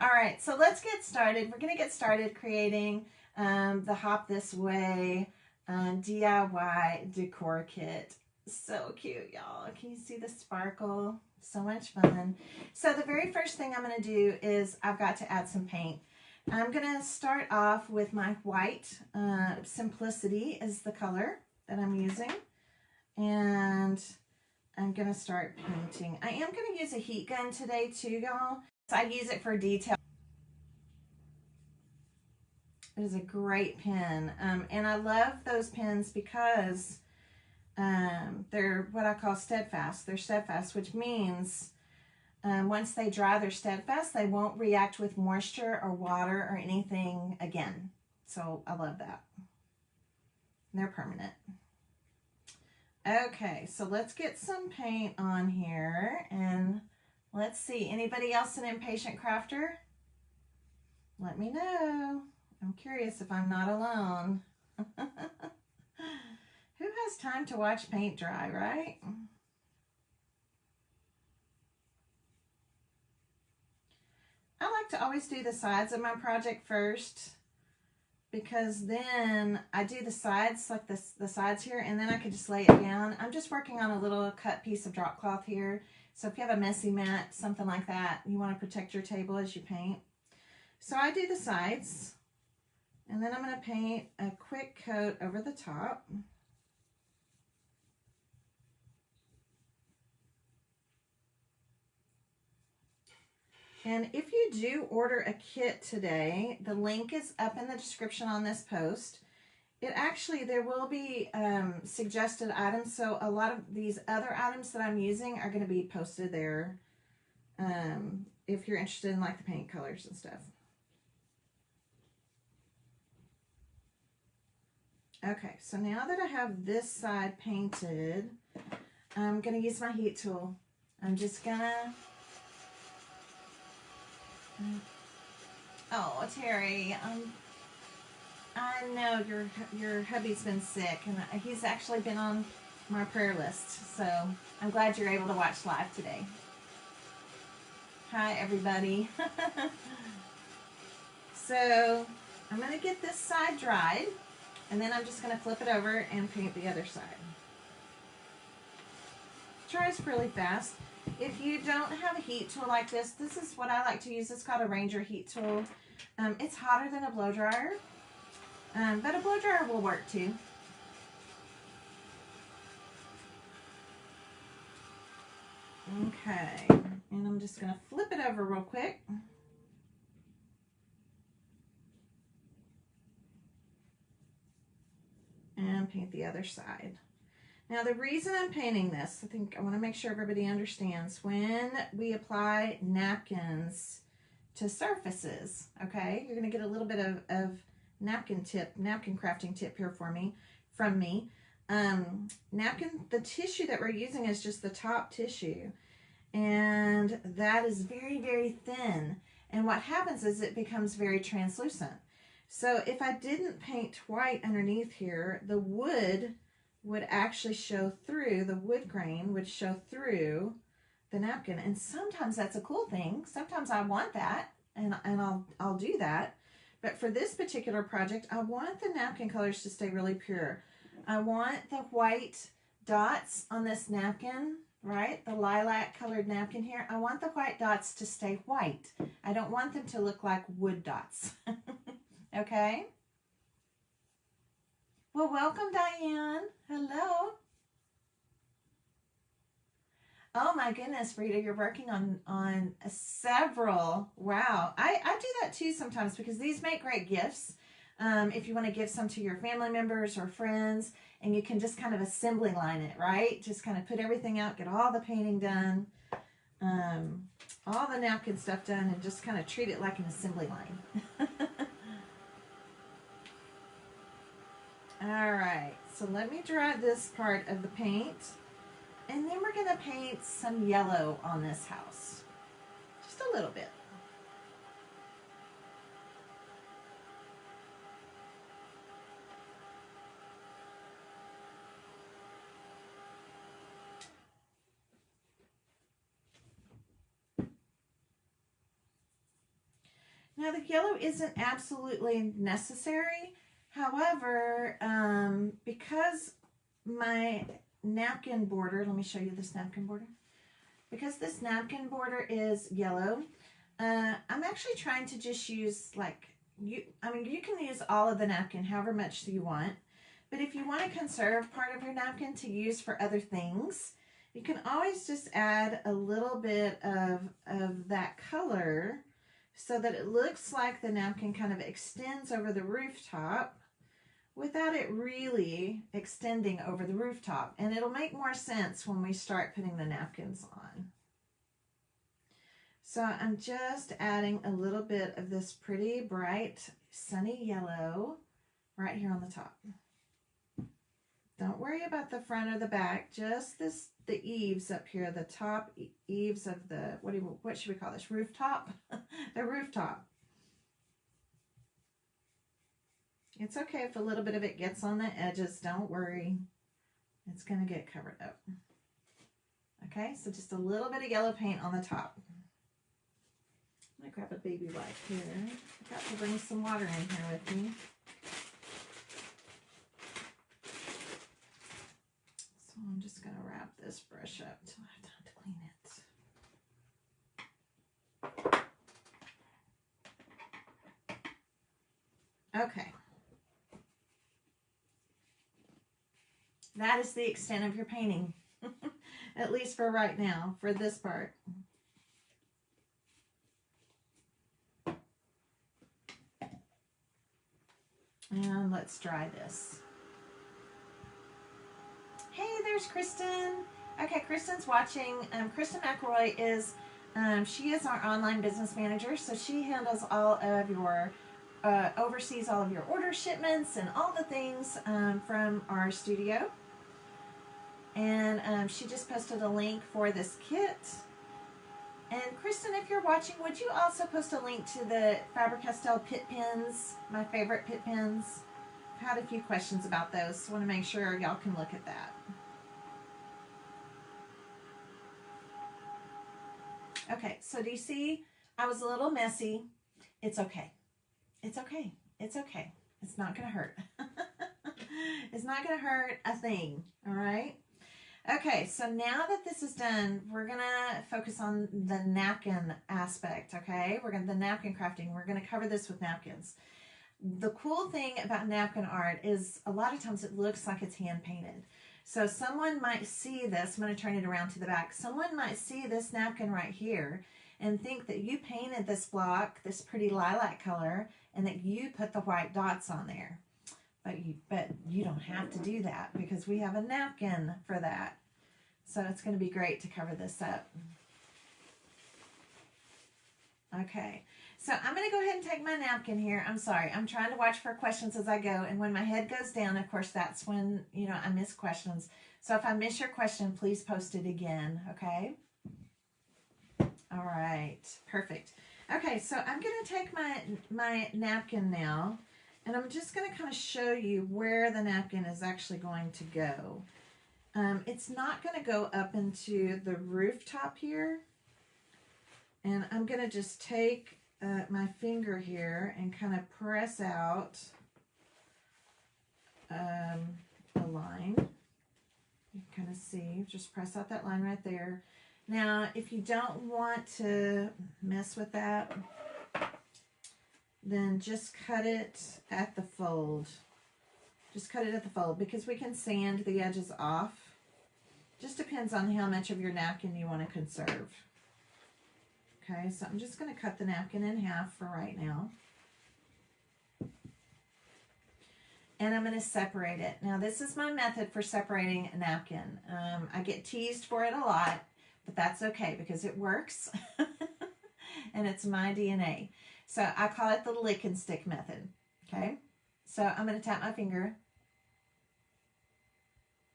All right, so let's get started. We're gonna get started creating the Hop This Way DIY decor kit. So cute, y'all. Can you see the sparkle? So much fun. So the very first thing I'm gonna do is I've got to add some paint. I'm gonna start off with my white. Simplicity is the color that I'm using. And I'm gonna start painting. I am gonna use a heat gun today too, y'all. I use it for detail. It is a great pen, and I love those pens because they're what I call steadfast. They're steadfast, which means once they dry, they're steadfast. They won't react with moisture or water or anything again. So I love that. They're permanent. Okay, so let's get some paint on here, and let's see. Anybody else an impatient crafter? Let me know. I'm curious if I'm not alone. Who has time to watch paint dry, right? I like to always do the sides of my project first, because then I do the sides, like the sides here, and then I could just lay it down. I'm just working on a little cut piece of drop cloth here. So if you have a messy mat, something like that, you want to protect your table as you paint. So I do the sides, and then I'm going to paint a quick coat over the top. And if you do order a kit today, the link is up in the description on this post. There will be suggested items, so a lot of these other items that I'm using are going to be posted there if you're interested in like the paint colors and stuff. Okay, so now that I have this side painted, I'm going to use my heat tool. I'm just going to... Oh, Terry, I know your hubby's been sick, and he's actually been on my prayer list, so I'm glad you're able to watch live today. Hi, everybody. So I'm going to get this side dried, and then I'm just going to flip it over and paint the other side. It dries really fast. If you don't have a heat tool like this, this is what I like to use. It's called a Ranger heat tool. It's hotter than a blow dryer, but a blow dryer will work too. Okay, and I'm just going to flip it over real quick. And paint the other side. Now the reason I'm painting this, I want to make sure everybody understands, when we apply napkins to surfaces, okay, you're going to get a little bit of napkin crafting tip here from me. The tissue that we're using is just the top tissue, and that is very, very thin, and what happens is it becomes very translucent. So if I didn't paint white underneath here, the wood would actually show through, the wood grain would show through the napkin. And sometimes that's a cool thing. Sometimes I want that, and I'll do that. But for this particular project, I want the napkin colors to stay really pure. I want the white dots on this napkin, right? The lilac colored napkin here. I want the white dots to stay white. I don't want them to look like wood dots. Okay? Well, welcome, Diane. Hello. Oh my goodness, Rita, you're working on several. Wow. I do that too sometimes, because these make great gifts. If you want to give some to your family members or friends, and you can just kind of assembly line it, right? Just kind of put everything out, get all the painting done, all the napkin stuff done, and just kind of treat it like an assembly line. All right, so let me dry this part of the paint, and then we're going to paint some yellow on this house. Just a little bit. Now the yellow isn't absolutely necessary. However, because my napkin border, let me show you this napkin border. Because this napkin border is yellow, I'm actually trying to just use you can use all of the napkin, however much you want. But if you want to conserve part of your napkin to use for other things, you can always just add a little bit of that color so that it looks like the napkin kind of extends over the rooftop without it really extending over the rooftop. And it'll make more sense when we start putting the napkins on. So I'm just adding a little bit of this pretty bright sunny yellow right here on the top. Don't worry about the front or the back, just the eaves up here, the top eaves of the, what should we call this, rooftop? The rooftop. It's okay if a little bit of it gets on the edges, don't worry. It's going to get covered up. Okay, so just a little bit of yellow paint on the top. I'm going to grab a baby wipe here. I got to bring some water in here with me. So I'm just going to wrap this brush up till I have time to clean it. Okay. That is the extent of your painting, at least for right now, for this part. And let's dry this. Hey, there's Kristen. Okay, Kristen's watching. Kristen McElroy is, she is our online business manager, so she handles all of your, oversees all of your order shipments and all the things from our studio. And she just posted a link for this kit. And Kristen, if you're watching, would you also post a link to the Faber-Castell Pitt pens, my favorite Pitt pens? I've had a few questions about those, so I want to make sure y'all can look at that. Okay, so do you see? I was a little messy. It's okay. It's okay. It's okay. It's not going to hurt. It's not going to hurt a thing, all right? Okay, so now that this is done, we're going to focus on the napkin aspect, okay? The napkin crafting. We're going to cover this with napkins. The cool thing about napkin art is a lot of times it looks like it's hand painted. So someone might see this. I'm going to turn it around to the back. Someone might see this napkin right here and think that you painted this block, this pretty lilac color, and that you put the white dots on there. But you don't have to do that because we have a napkin for that. So it's going to be great to cover this up. Okay, so I'm going to go ahead and take my napkin here. I'm sorry, I'm trying to watch for questions as I go. And when my head goes down, of course, that's when, I miss questions. So if I miss your question, please post it again, okay? All right, perfect. Okay, so I'm going to take my napkin now. And I'm just going to kind of show you where the napkin is actually going to go. It's not going to go up into the rooftop here. And I'm going to just take my finger here and kind of press out a line. You can kind of see, just press out that line right there. Now, if you don't want to mess with that, then just cut it at the fold. Just cut it at the fold because we can sand the edges off. Just depends on how much of your napkin you want to conserve. Okay, so I'm just going to cut the napkin in half for right now. And I'm going to separate it. Now, this is my method for separating a napkin. I get teased for it a lot, but that's okay because it works. And it's my DNA. So I call it the lick and stick method, okay? So I'm going to tap my finger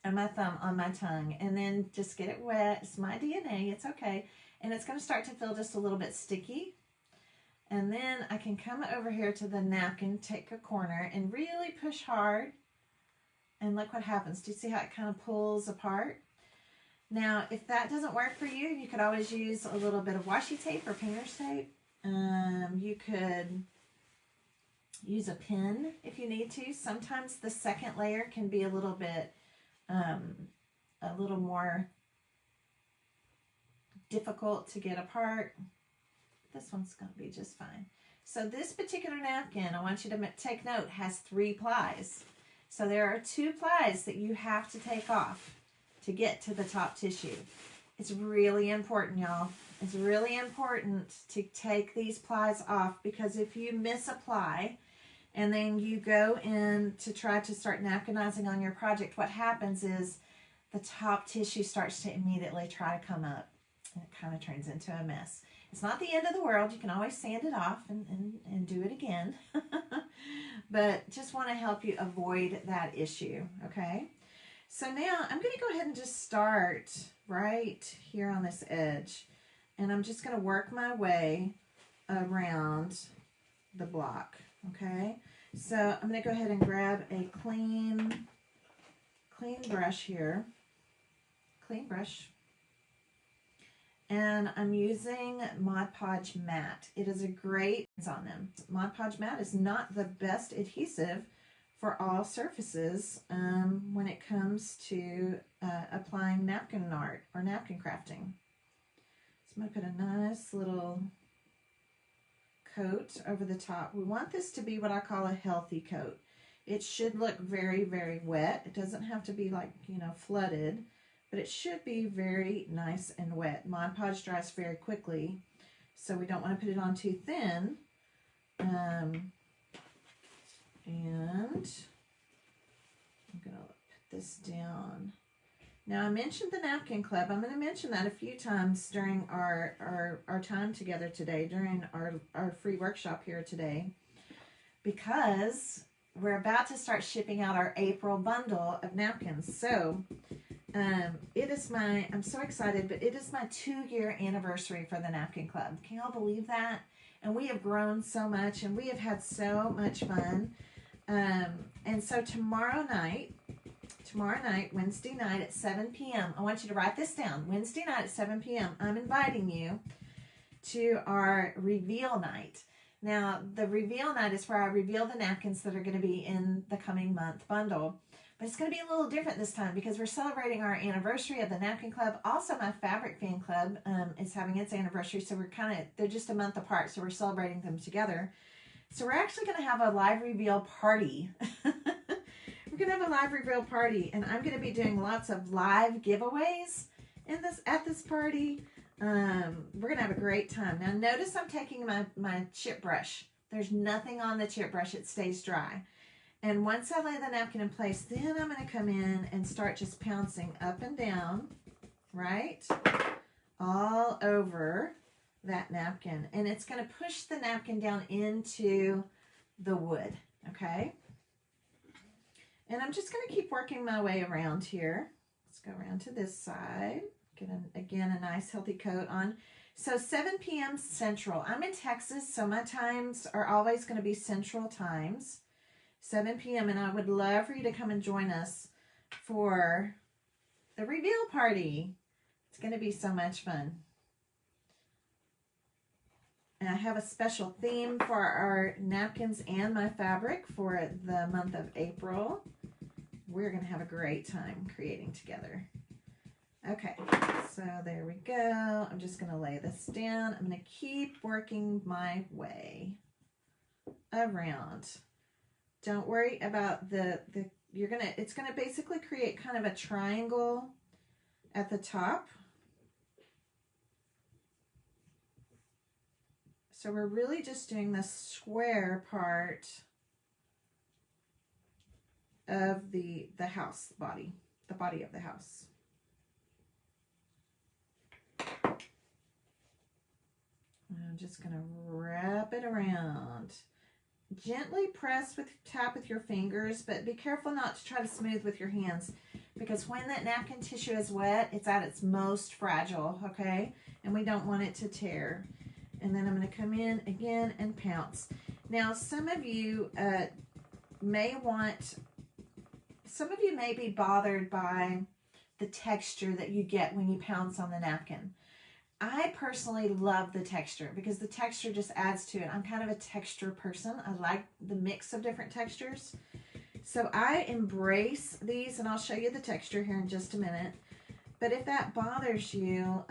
and my thumb on my tongue and then just get it wet. It's my DNA, it's okay. And it's going to start to feel just a little bit sticky. And then I can come over here to the napkin, take a corner and really push hard. And look what happens. Do you see how it kind of pulls apart? Now, if that doesn't work for you, you could always use a little bit of washi tape or painter's tape. You could use a pin if you need to. Sometimes the second layer can be a little bit, a little more difficult to get apart. This one's going to be just fine. So this particular napkin, I want you to take note, has 3 plies. So there are 2 plies that you have to take off to get to the top tissue. It's really important, y'all. It's really important to take these plies off, because if you misapply and then you go in to try to start napkinizing on your project, what happens is the top tissue starts to immediately try to come up, and it kind of turns into a mess. It's not the end of the world. You can always sand it off and do it again. But just want to help you avoid that issue, okay? So now I'm going to go ahead and just start right here on this edge. And I'm just going to work my way around the block, okay? So I'm going to go ahead and grab a clean brush here. Clean brush. And I'm using Mod Podge Matte. It is a great on them. Mod Podge Matte is not the best adhesive for all surfaces when it comes to applying napkin art or napkin crafting. So I'm going to put a nice little coat over the top. We want this to be what I call a healthy coat. It should look very, very wet. It doesn't have to be like, you know, flooded, but it should be very nice and wet. Mod Podge dries very quickly, so we don't want to put it on too thin. And I'm going to put this down. Now, I mentioned the Napkin Club. I'm going to mention that a few times during our time together today, during our free workshop here today, because we're about to start shipping out our April bundle of napkins. So, I'm so excited, but it is my 2-year anniversary for the Napkin Club. Can y'all believe that? And we have grown so much, and we have had so much fun. And so tomorrow night, Wednesday night at 7 p.m., I want you to write this down. Wednesday night at 7 p.m., I'm inviting you to our reveal night. Now, the reveal night is where I reveal the napkins that are going to be in the coming month bundle. But it's going to be a little different this time because we're celebrating our anniversary of the Napkin Club. Also, my Fabric Fan Club is having its anniversary, so they're just a month apart, so we're celebrating them together. So we're actually going to have a live reveal party. We're going to have a live reveal party, and I'm going to be doing lots of live giveaways at this party. We're going to have a great time. Now, notice I'm taking my chip brush. There's nothing on the chip brush. It stays dry. And once I lay the napkin in place, then I'm going to come in and start just pouncing up and down, right, all over that napkin. And it's going to push the napkin down into the wood, okay? And I'm just going to keep working my way around here. Let's go around to this side. Get, again, a nice healthy coat on. So 7 p.m. Central. I'm in Texas, so my times are always going to be Central times. 7 p.m. and I would love for you to come and join us for the reveal party. It's going to be so much fun. And I have a special theme for our napkins and my fabric for the month of April. We're going to have a great time creating together. Okay, so there we go. I'm just going to lay this down. I'm going to keep working my way around. Don't worry about it's gonna basically create kind of a triangle at the top. So we're really just doing the square part of the house body, the body of the house. I'm just gonna wrap it around. Gently tap with your fingers, but be careful not to try to smooth with your hands, because when that napkin tissue is wet, it's at its most fragile, okay? And we don't want it to tear. And then I'm going to come in again and pounce. Now, some of you may be bothered by the texture that you get when you pounce on the napkin. I personally love the texture because the texture just adds to it. I'm kind of a texture person. I like the mix of different textures. So I embrace these, and I'll show you the texture here in just a minute. But if that bothers you,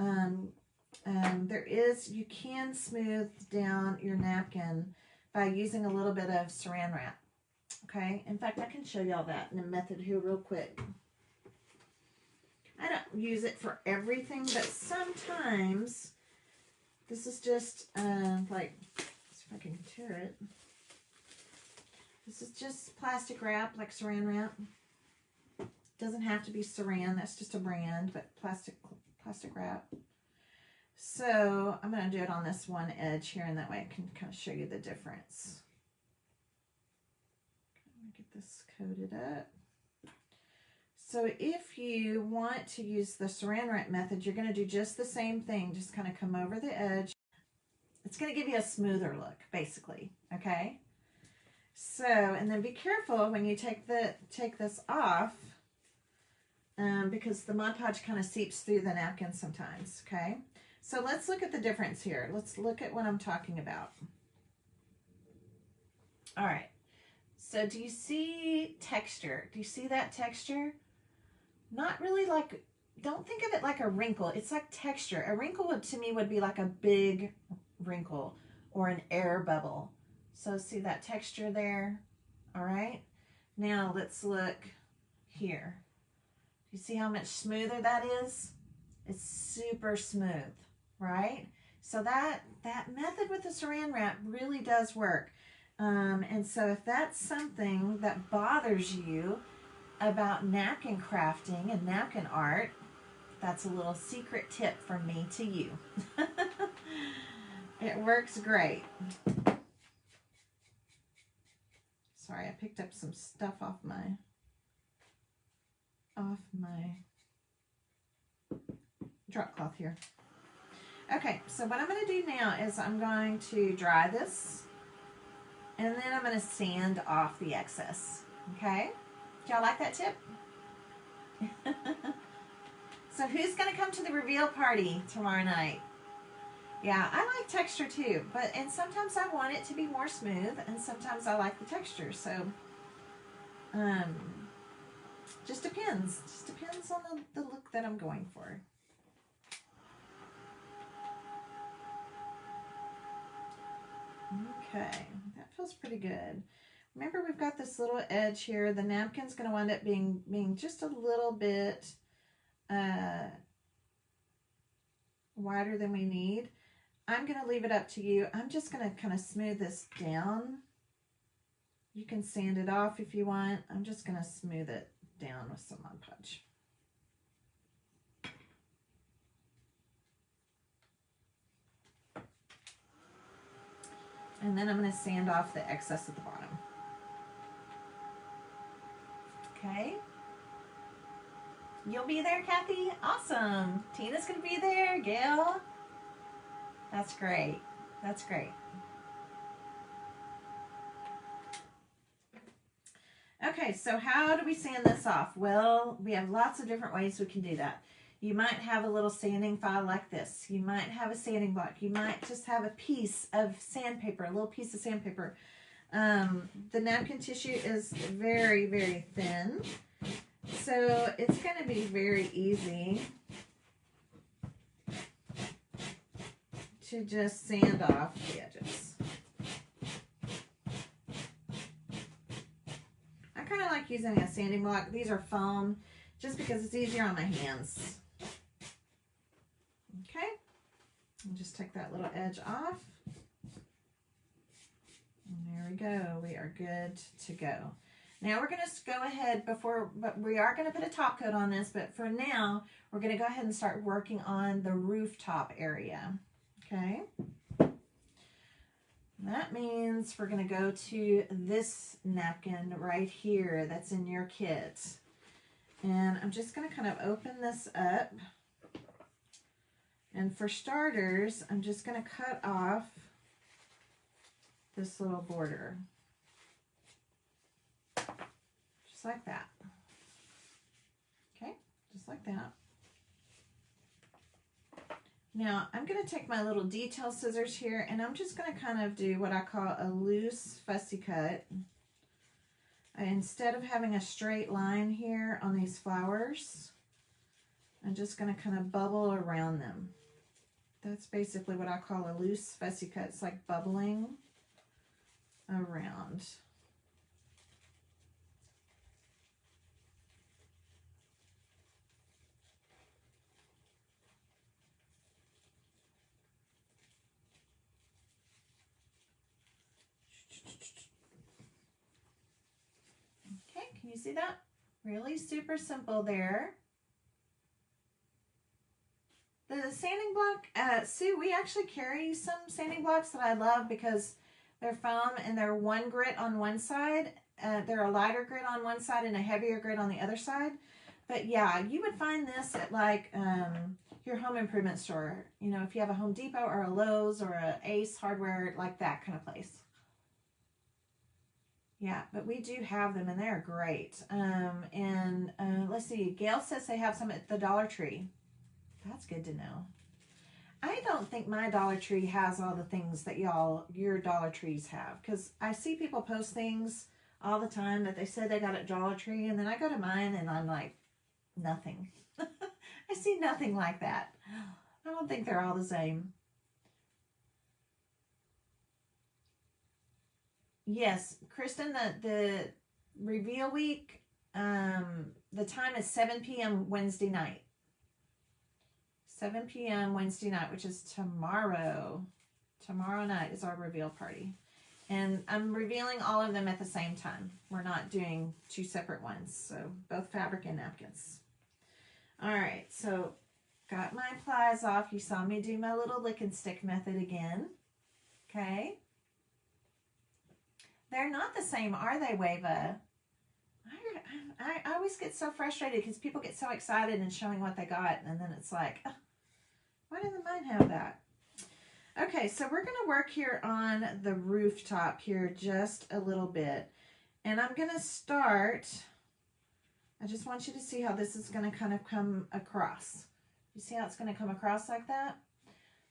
you can smooth down your napkin by using a little bit of saran wrap. Okay, in fact, I can show y'all that in a method here real quick. I don't use it for everything, but sometimes this is just like, let's see if I can tear it. This is just plastic wrap, like saran wrap. Doesn't have to be saran, that's just a brand, but plastic wrap. So I'm going to do it on this one edge here, and that way I can kind of show you the difference. Let me get this coated up. So if you want to use the saran wrap method, you're going to do just the same thing. Just kind of come over the edge. It's going to give you a smoother look, basically. Okay. So, and then be careful when you take this off, because the Mod Podge kind of seeps through the napkin sometimes. Okay. So let's look at the difference here. Let's look at what I'm talking about. All right. So do you see texture? Do you see that texture? Not really like, don't think of it like a wrinkle. It's like texture. A wrinkle would, to me, would be like a big wrinkle or an air bubble. So see that texture there? All right. Now let's look here. You see how much smoother that is? It's super smooth, right? So that method with the saran wrap really does work. And so if that's something that bothers you about napkin crafting and napkin art, that's a little secret tip from me to you. It works great. Sorry, I picked up some stuff off my drop cloth here. Okay, so what I'm going to do now is I'm going to dry this, and then I'm going to sand off the excess. Okay? Do y'all like that tip? So who's going to come to the reveal party tomorrow night? Yeah, I like texture too, and sometimes I want it to be more smooth, and sometimes I like the texture. So, just depends. Just depends on the look that I'm going for. Okay, that feels pretty good. Remember, we've got this little edge here. The napkin's going to wind up being just a little bit wider than we need. I'm going to leave it up to you. I'm just going to kind of smooth this down. You can sand it off if you want. I'm just going to smooth it down with some Mod Podge. And then I'm going to sand off the excess at the bottom. Okay. You'll be there, Kathy? Awesome. Tina's going to be there. Gail? That's great. That's great. Okay, so how do we sand this off? Well, we have lots of different ways we can do that. You might have a little sanding file like this. You might have a sanding block. You might just have a piece of sandpaper, a little piece of sandpaper. The napkin tissue is very, very thin, so it's going to be very easy to just sand off the edges. I kind of like using a sanding block. These are foam just because it's easier on my hands. Okay, I'll just take that little edge off. And there we go. We are good to go. Now we're going to go ahead but we are going to put a top coat on this, but for now, we're going to go ahead and start working on the rooftop area. Okay. That means we're going to go to this napkin right here that's in your kit. And I'm just going to kind of open this up. And for starters, I'm just going to cut off this little border. Just like that. Okay, just like that. Now I'm going to take my little detail scissors here and I'm just going to kind of do what I call a loose fussy cut. Instead of having a straight line here on these flowers, I'm just going to kind of bubble around them. That's basically what I call a loose fussy cut. It's like bubbling around. Okay, can you see that? Really super simple there. The sanding block, Sue, we actually carry some sanding blocks that I love because they're foam and they're one grit on one side. They're a lighter grit on one side and a heavier grit on the other side. But yeah, you would find this at like your home improvement store. You know, if you have a Home Depot or a Lowe's or a Ace Hardware, like that kind of place. Yeah, but we do have them and they're great. Let's see, Gail says they have some at the Dollar Tree. That's good to know. I don't think my Dollar Tree has all the things that your Dollar Trees have, because I see people post things all the time that they said they got at Dollar Tree, and then I go to mine and I'm like, nothing. I see nothing like that. I don't think they're all the same. Yes, Kristen, the reveal week, the time is 7 p.m. Wednesday night. 7 p.m. Wednesday night, which is tomorrow. Tomorrow night is our reveal party. And I'm revealing all of them at the same time. We're not doing two separate ones. So both fabric and napkins. All right, so got my plies off. You saw me do my little lick and stick method again. Okay. They're not the same, are they, Wava? I always get so frustrated because people get so excited and showing what they got, and then it's like, oh, why doesn't mine have that? Okay, so we're going to work here on the rooftop here just a little bit. And I'm going to start, I just want you to see how this is going to kind of come across. You see how it's going to come across like that?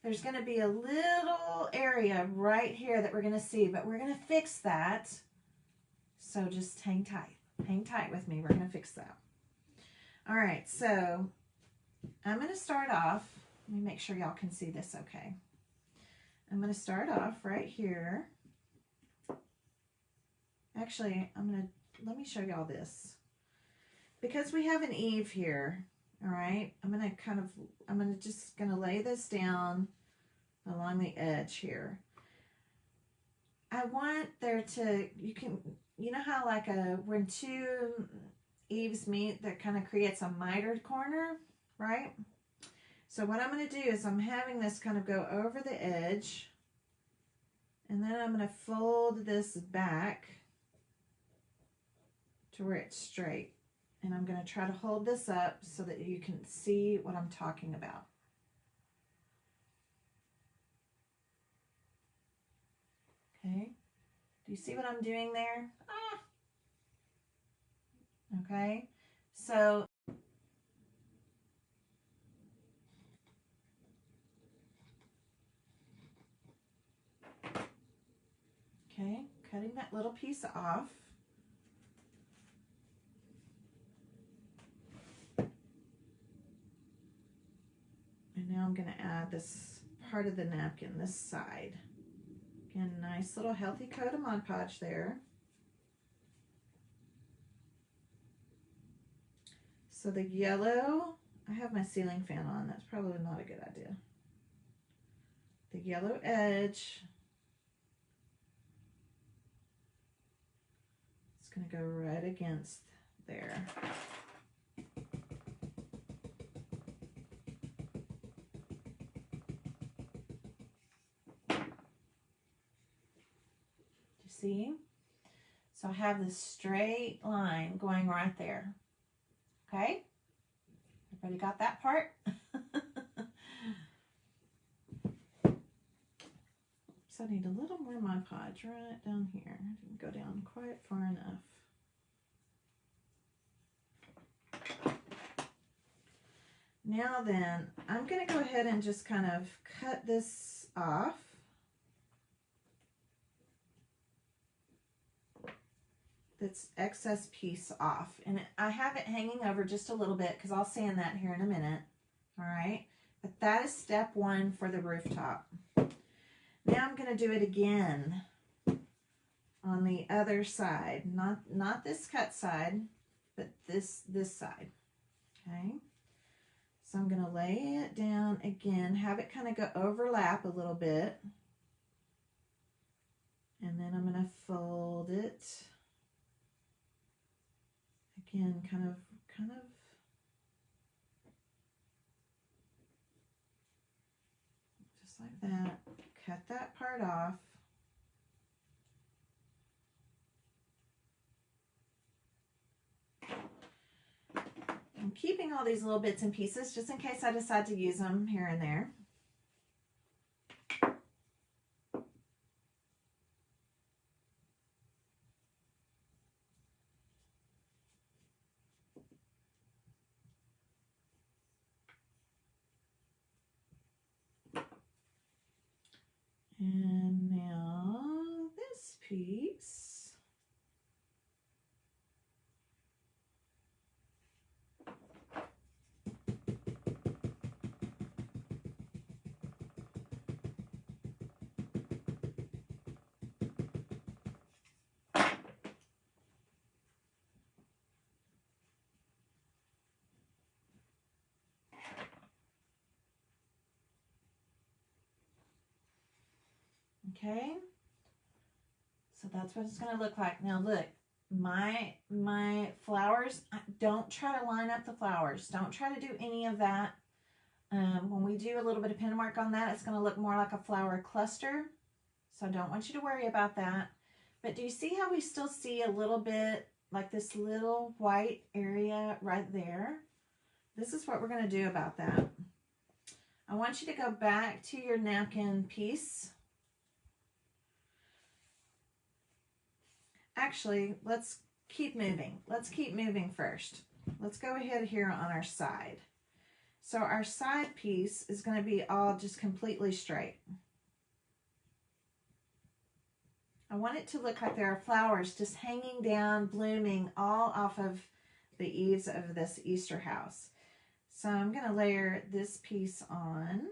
There's going to be a little area right here that we're going to see, but we're going to fix that. So just hang tight. Hang tight with me. We're going to fix that. All right, so I'm going to start off. Let me make sure y'all can see this okay. I'm going to start off right here. Actually, let me show y'all this. Because we have an eave here, all right, I'm just going to lay this down along the edge here. I want there to, you know how like when two eaves meet, that kind of creates a mitered corner, right? So what I'm going to do is I'm having this kind of go over the edge, and then I'm going to fold this back to where it's straight. And I'm going to try to hold this up so that you can see what I'm talking about. Okay. Do you see what I'm doing there? Ah. Okay. So okay, cutting that little piece off. And now I'm going to add this part of the napkin, this side. Again, nice little healthy coat of Mod Podge there. So the yellow, I have my ceiling fan on. That's probably not a good idea. The yellow edge. It's going to go right against there. See? So I have this straight line going right there. Okay? Everybody got that part? So I need a little more Mod Podge right down here. I didn't go down quite far enough. Now then, I'm going to go ahead and just kind of cut this off. This excess piece off. And I have it hanging over just a little bit because I'll sand that here in a minute. All right. But that is step one for the rooftop. Now I'm going to do it again on the other side. Not this cut side, but this side. Okay. So I'm going to lay it down again, have it kind of go overlap a little bit. And then I'm going to fold it. Again, kind of just like that. Cut that part off. I'm keeping all these little bits and pieces just in case I decide to use them here and there. And now this piece. Okay, so that's what it's going to look like. Now look, my flowers, don't try to line up the flowers. Don't try to do any of that. When we do a little bit of pen work on that, it's going to look more like a flower cluster. So I don't want you to worry about that. But do you see how we still see a little bit like this little white area right there? This is what we're going to do about that. I want you to go back to your napkin piece. Actually, let's keep moving. Let's keep moving first. Let's go ahead here on our side. So our side piece is going to be all just completely straight. I want it to look like there are flowers just hanging down, blooming all off of the eaves of this Easter house. So I'm going to layer this piece on.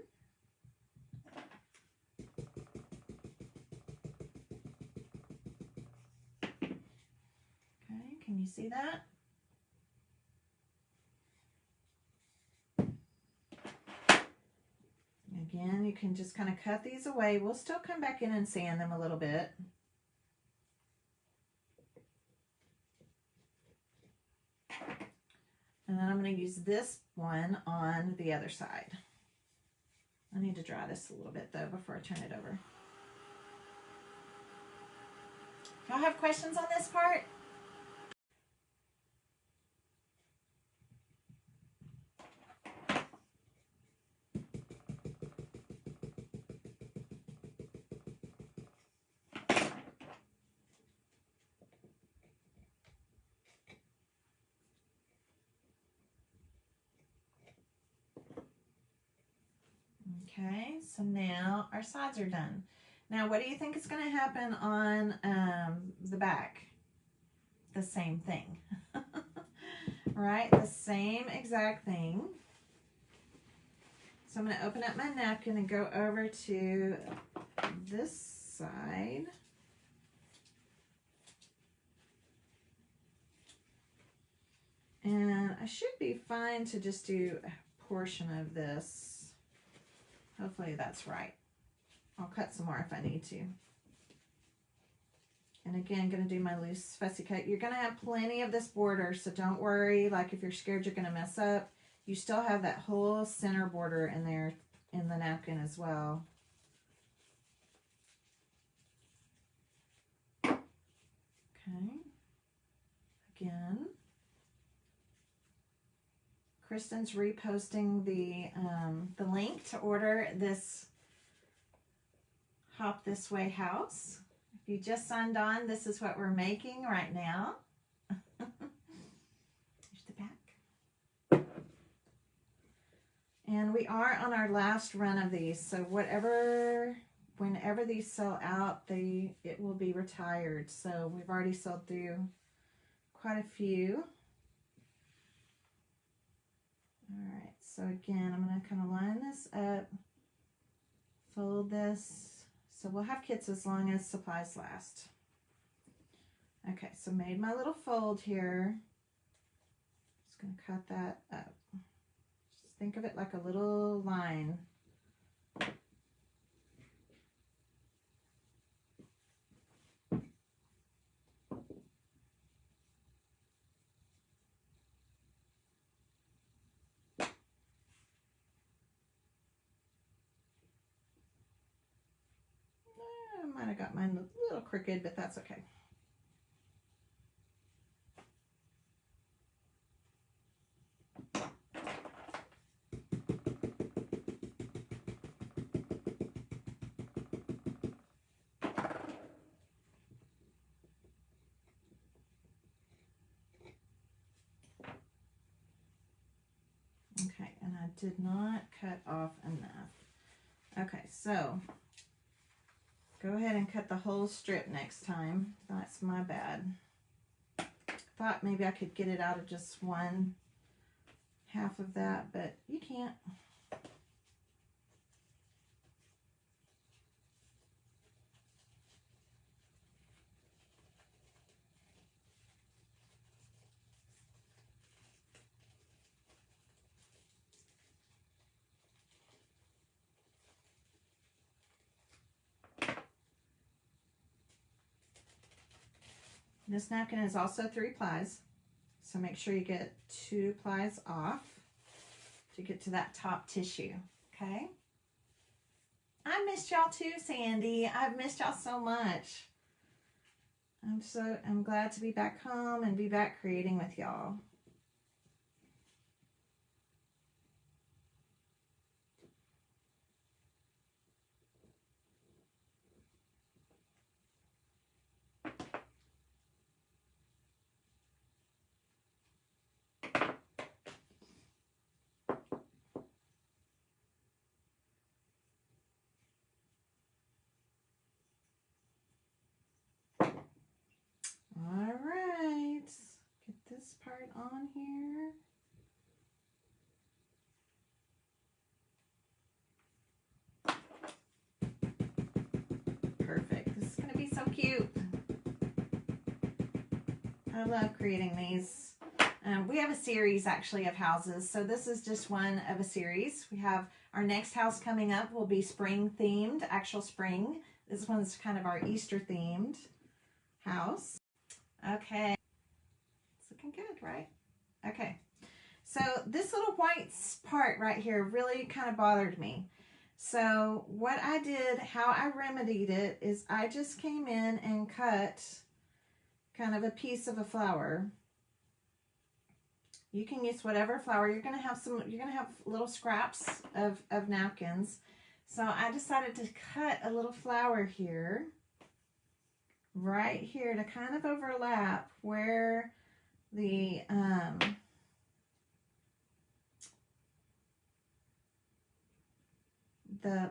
Can you see that? Again, you can just kind of cut these away. We'll still come back in and sand them a little bit. And then I'm going to use this one on the other side. I need to dry this a little bit though before I turn it over. Y'all have questions on this part? Okay, so now our sides are done. Now, what do you think is going to happen on the back? The same thing, right? The same exact thing. So I'm going to open up my napkin and go over to this side. And I should be fine to just do a portion of this. Hopefully that's right. I'll cut some more if I need to. And again, going to do my loose fussy cut. You're going to have plenty of this border, so don't worry. Like if you're scared you're going to mess up, you still have that whole center border in there in the napkin as well. Okay. Again. Kristen's reposting the link to order this Hop This Way house. If you just signed on, this is what we're making right now. Here's the back. And we are on our last run of these, so whenever these sell out, it will be retired. So we've already sold through quite a few. All right, so again, I'm going to kind of line this up, fold this. So we'll have kits as long as supplies last. Okay, so made my little fold here. Just going to cut that up. Just think of it like a little line. I might have got mine a little crooked, but that's okay. Okay, and I did not cut off enough. Okay, so go ahead and cut the whole strip next time. That's my bad. Thought maybe I could get it out of just one half of that, but you can't. This napkin is also 3 plies, so make sure you get 2 plies off to get to that top tissue, okay? I missed y'all too, Sandy. I've missed y'all so much. I'm glad to be back home and be back creating with y'all. All right, get this part on here. Perfect. This is going to be so cute. I love creating these. We have a series actually of houses, so this is just one of a series. We have our next house coming up will be spring themed, actual spring. This one's kind of our Easter themed house. Okay, it's looking good, right? Okay, so this little white part right here really kind of bothered me. So what I did, how I remedied it, is I just came in and cut kind of a piece of a flower. You can use whatever flower. You're gonna have little scraps of napkins. So I decided to cut a little flower here, right here, to kind of overlap where the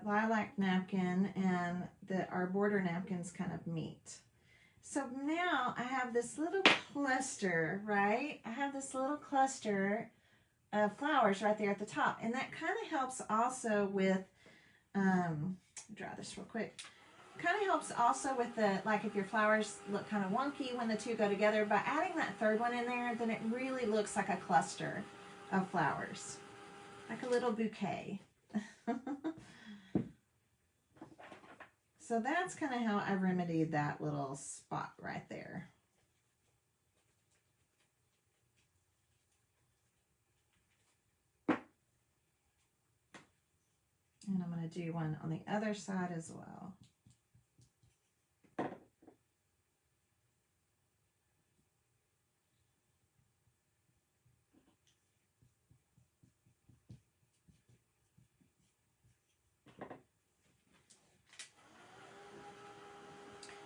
lilac napkin and our border napkins kind of meet. So now I have this little cluster, right? I have this little cluster of flowers right there at the top. And that kind of helps also with, draw this real quick. Kind of helps also with the, like if your flowers look kind of wonky when the two go together, by adding that third one in there, then it really looks like a cluster of flowers. Like a little bouquet. So that's kind of how I remedied that little spot right there. And I'm going to do one on the other side as well.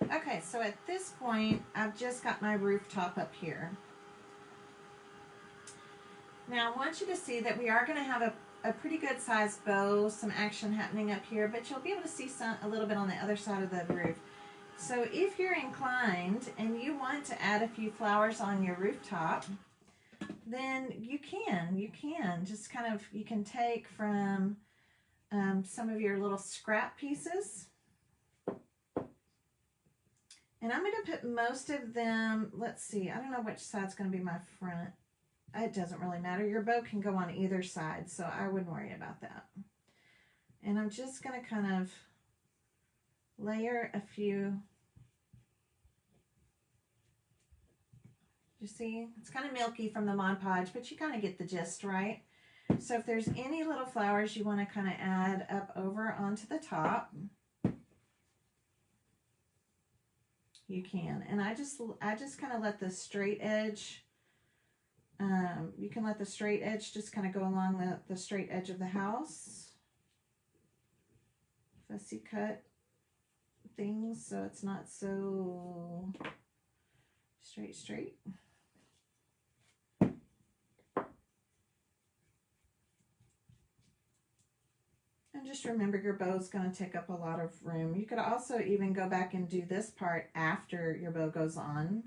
Okay, so at this point, I've just got my rooftop up here. Now, I want you to see that we are going to have a pretty good sized bow, some action happening up here, but you'll be able to see a little bit on the other side of the roof. So if you're inclined and you want to add a few flowers on your rooftop, then you can just kind of, you can take from some of your little scrap pieces. And I'm going to put most of them, let's see, I don't know which side's going to be my front. It doesn't really matter. Your bow can go on either side, so I wouldn't worry about that. And I'm just going to kind of layer a few. You see, it's kind of milky from the Mod Podge, but you kind of get the gist, right? So if there's any little flowers you want to kind of add up over onto the top, you can. And I just kind of let the straight edge, you can let the straight edge just kind of go along the straight edge of the house. Fussy cut things so it's not so straight. And just remember, your bow is going to take up a lot of room. You could also even go back and do this part after your bow goes on.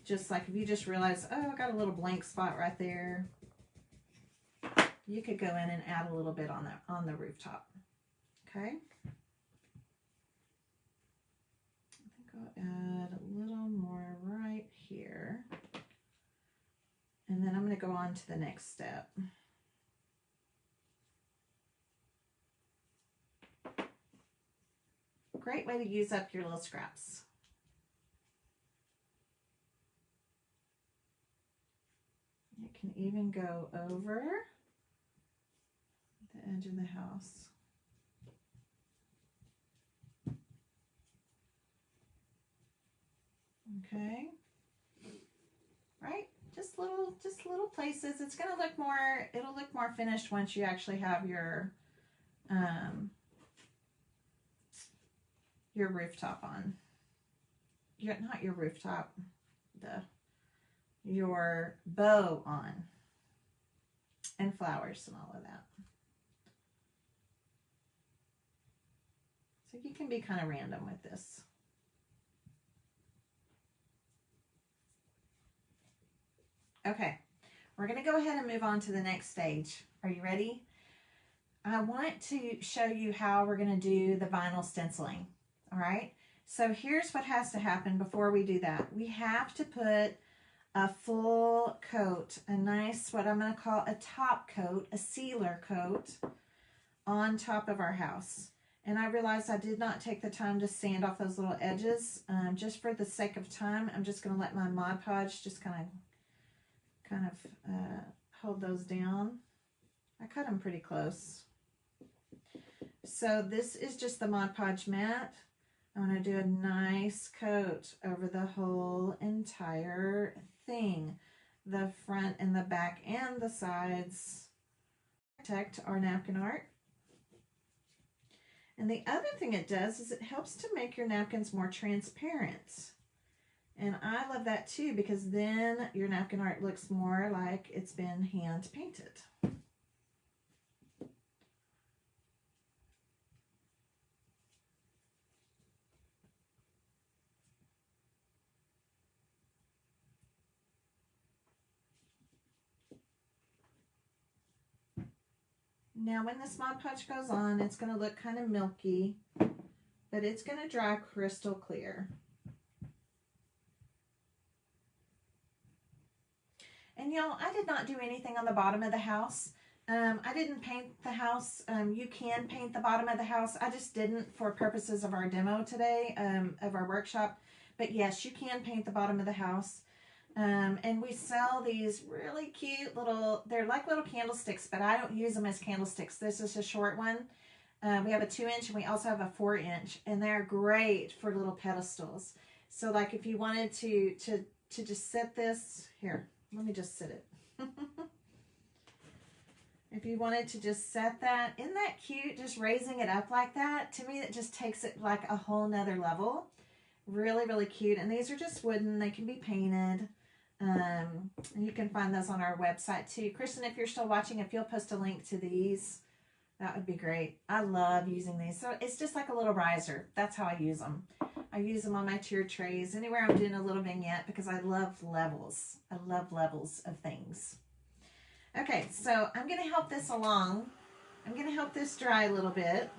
Just like if you just realize, oh, I got a little blank spot right there, you could go in and add a little bit on the rooftop. Okay. I think I'll add a little more right here. And then I'm going to go on to the next step. Great way to use up your little scraps. It can even go over the edge of the house. Okay. Right? Just little places. It's going to look more, it'll look more finished once you actually have your rooftop on. Not your rooftop, your bow on, and flowers and all of that. So you can be kind of random with this. Okay, we're going to go ahead and move on to the next stage. Are you ready? I want to show you how we're going to do the vinyl stenciling. All right, so here's what has to happen before we do that. We have to put a full coat, a nice, what I'm going to call a top coat, a sealer coat on top of our house. And I realized I did not take the time to sand off those little edges. Just for the sake of time, I'm just going to let my Mod Podge just kind of hold those down. I cut them pretty close. So this is just the Mod Podge mat. I'm going to do a nice coat over the whole entire thing. The front and the back and the sides. Protect our napkin art. And the other thing it does is it helps to make your napkins more transparent. And I love that too, because then your napkin art looks more like it's been hand painted. Now when this Mod Podge goes on, it's going to look kind of milky, but it's going to dry crystal clear. And y'all, I did not do anything on the bottom of the house. I didn't paint the house. You can paint the bottom of the house. I just didn't for purposes of our demo today, of our workshop. But yes, you can paint the bottom of the house. And we sell these really cute little, they're like little candlesticks, but I don't use them as candlesticks. This is a short one. We have a 2-inch and we also have a 4-inch, and they're great for little pedestals. So like if you wanted to just set this, here, let me just sit it. If you wanted to just set that, isn't that cute? Just raising it up like that, to me, that just takes it like a whole nother level. Really, really cute. And these are just wooden, they can be painted. And you can find those on our website too. Kristen, if you're still watching, if you'll post a link to these, that would be great. I love using these. So it's just like a little riser. That's how I use them. I use them on my tier trays, anywhere I'm doing a little vignette, because I love levels. I love levels of things. Okay, so I'm going to help this along. I'm going to help this dry a little bit.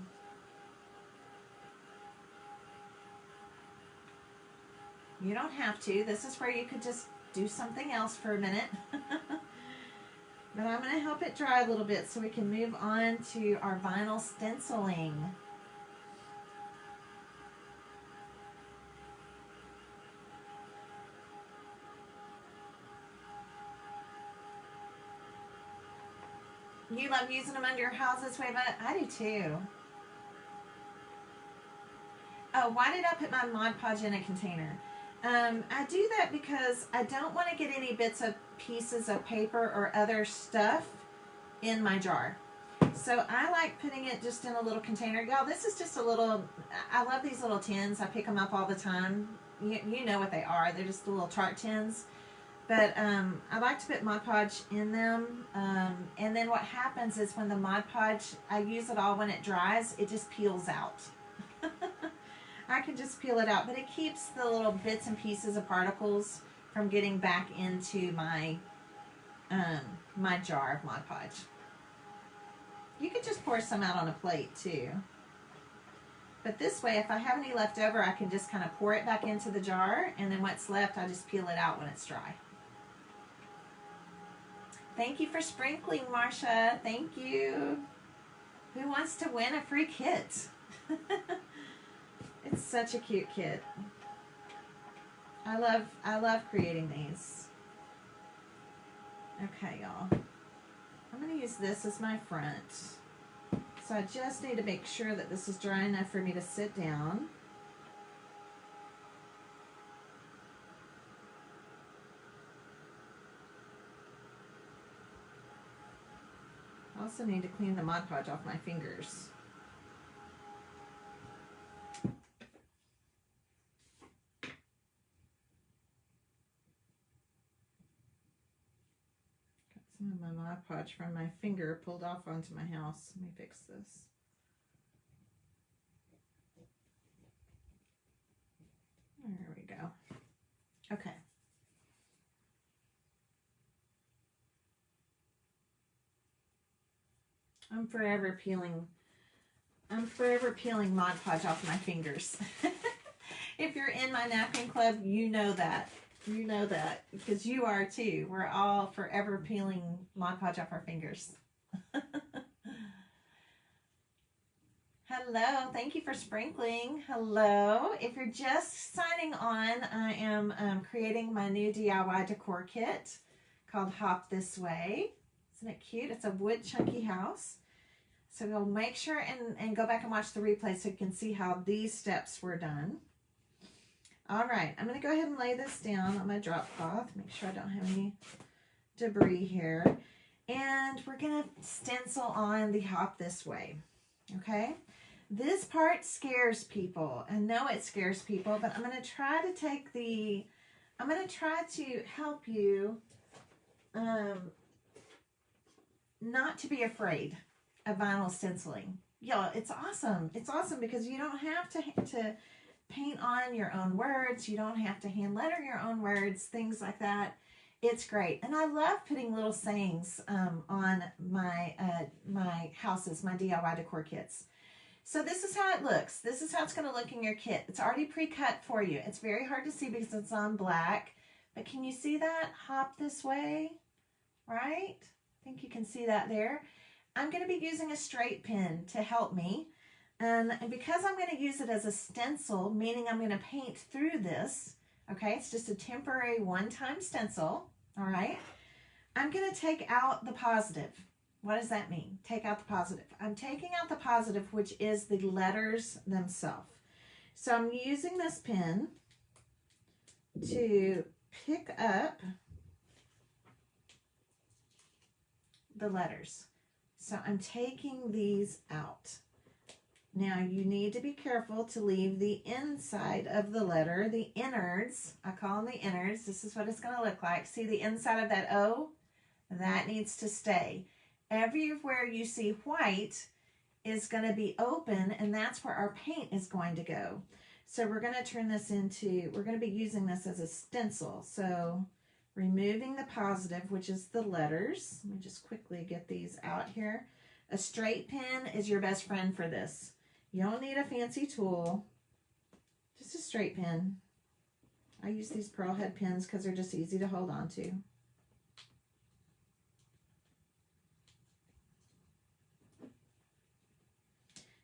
You don't have to. This is where you could just do something else for a minute. But I'm going to help it dry a little bit so we can move on to our vinyl stenciling. You love using them under your houses, Wava? I do too. Oh, why did I put my Mod Podge in a container? I do that because I don't want to get any bits of pieces of paper or other stuff in my jar. So I like putting it just in a little container. Y'all, this is just a little, I love these little tins. I pick them up all the time. You know what they are. They're just the little chart tins. But I like to put Mod Podge in them. And then what happens is when the Mod Podge, I use it all when it dries, it just peels out. I can just peel it out, but it keeps the little bits and pieces of particles from getting back into my my jar of Mod Podge. You could just pour some out on a plate too. But this way, if I have any left over, I can just kind of pour it back into the jar, and then what's left, I just peel it out when it's dry. Thank you for sprinkling, Marsha. Thank you. Who wants to win a free kit? It's such a cute kit. I love creating these. Okay, y'all. I'm going to use this as my front. So I just need to make sure that this is dry enough for me to sit down. I also need to clean the Mod Podge off my fingers. Some of my Mod Podge from my finger pulled off onto my house. Let me fix this. There we go. Okay. I'm forever peeling Mod Podge off my fingers. If you're in my napkin club, you know that. You know that, because you are too. We're all forever peeling Mod Podge off our fingers. Hello, thank you for sprinkling. Hello. If you're just signing on, I am creating my new DIY decor kit called Hop This Way. Isn't it cute? It's a wood chunky house. So we'll make sure and go back and watch the replay so you can see how these steps were done. All right, I'm going to go ahead and lay this down on my drop cloth. Make sure I don't have any debris here. And we're going to stencil on the Hop This Way, okay? This part scares people. I know it scares people, but I'm going to try to take the, I'm going to try to help you not to be afraid of vinyl stenciling. Y'all, it's awesome. It's awesome because you don't have to paint on your own words. You don't have to hand letter your own words, things like that. It's great. And I love putting little sayings on my my houses, my DIY decor kits. So this is how it looks. This is how it's going to look in your kit. It's already pre-cut for you. It's very hard to see because it's on black. But can you see that? Hop this way, right? I think you can see that there. I'm going to be using a straight pen to help me. And because I'm going to use it as a stencil, meaning I'm going to paint through this, okay, it's just a temporary one-time stencil, all right, I'm going to take out the positive. What does that mean? Take out the positive. I'm taking out the positive, which is the letters themselves. So I'm using this pen to pick up the letters. So I'm taking these out. Now you need to be careful to leave the inside of the letter, the innards. I call them the innards. This is what it's going to look like. See the inside of that O? That needs to stay. Everywhere you see white is going to be open, and that's where our paint is going to go. So we're going to turn this into, we're going to be using this as a stencil. So removing the positive, which is the letters. Let me just quickly get these out here. A straight pen is your best friend for this. You don't need a fancy tool, just a straight pen. I use these pearl head pens because they're just easy to hold on to.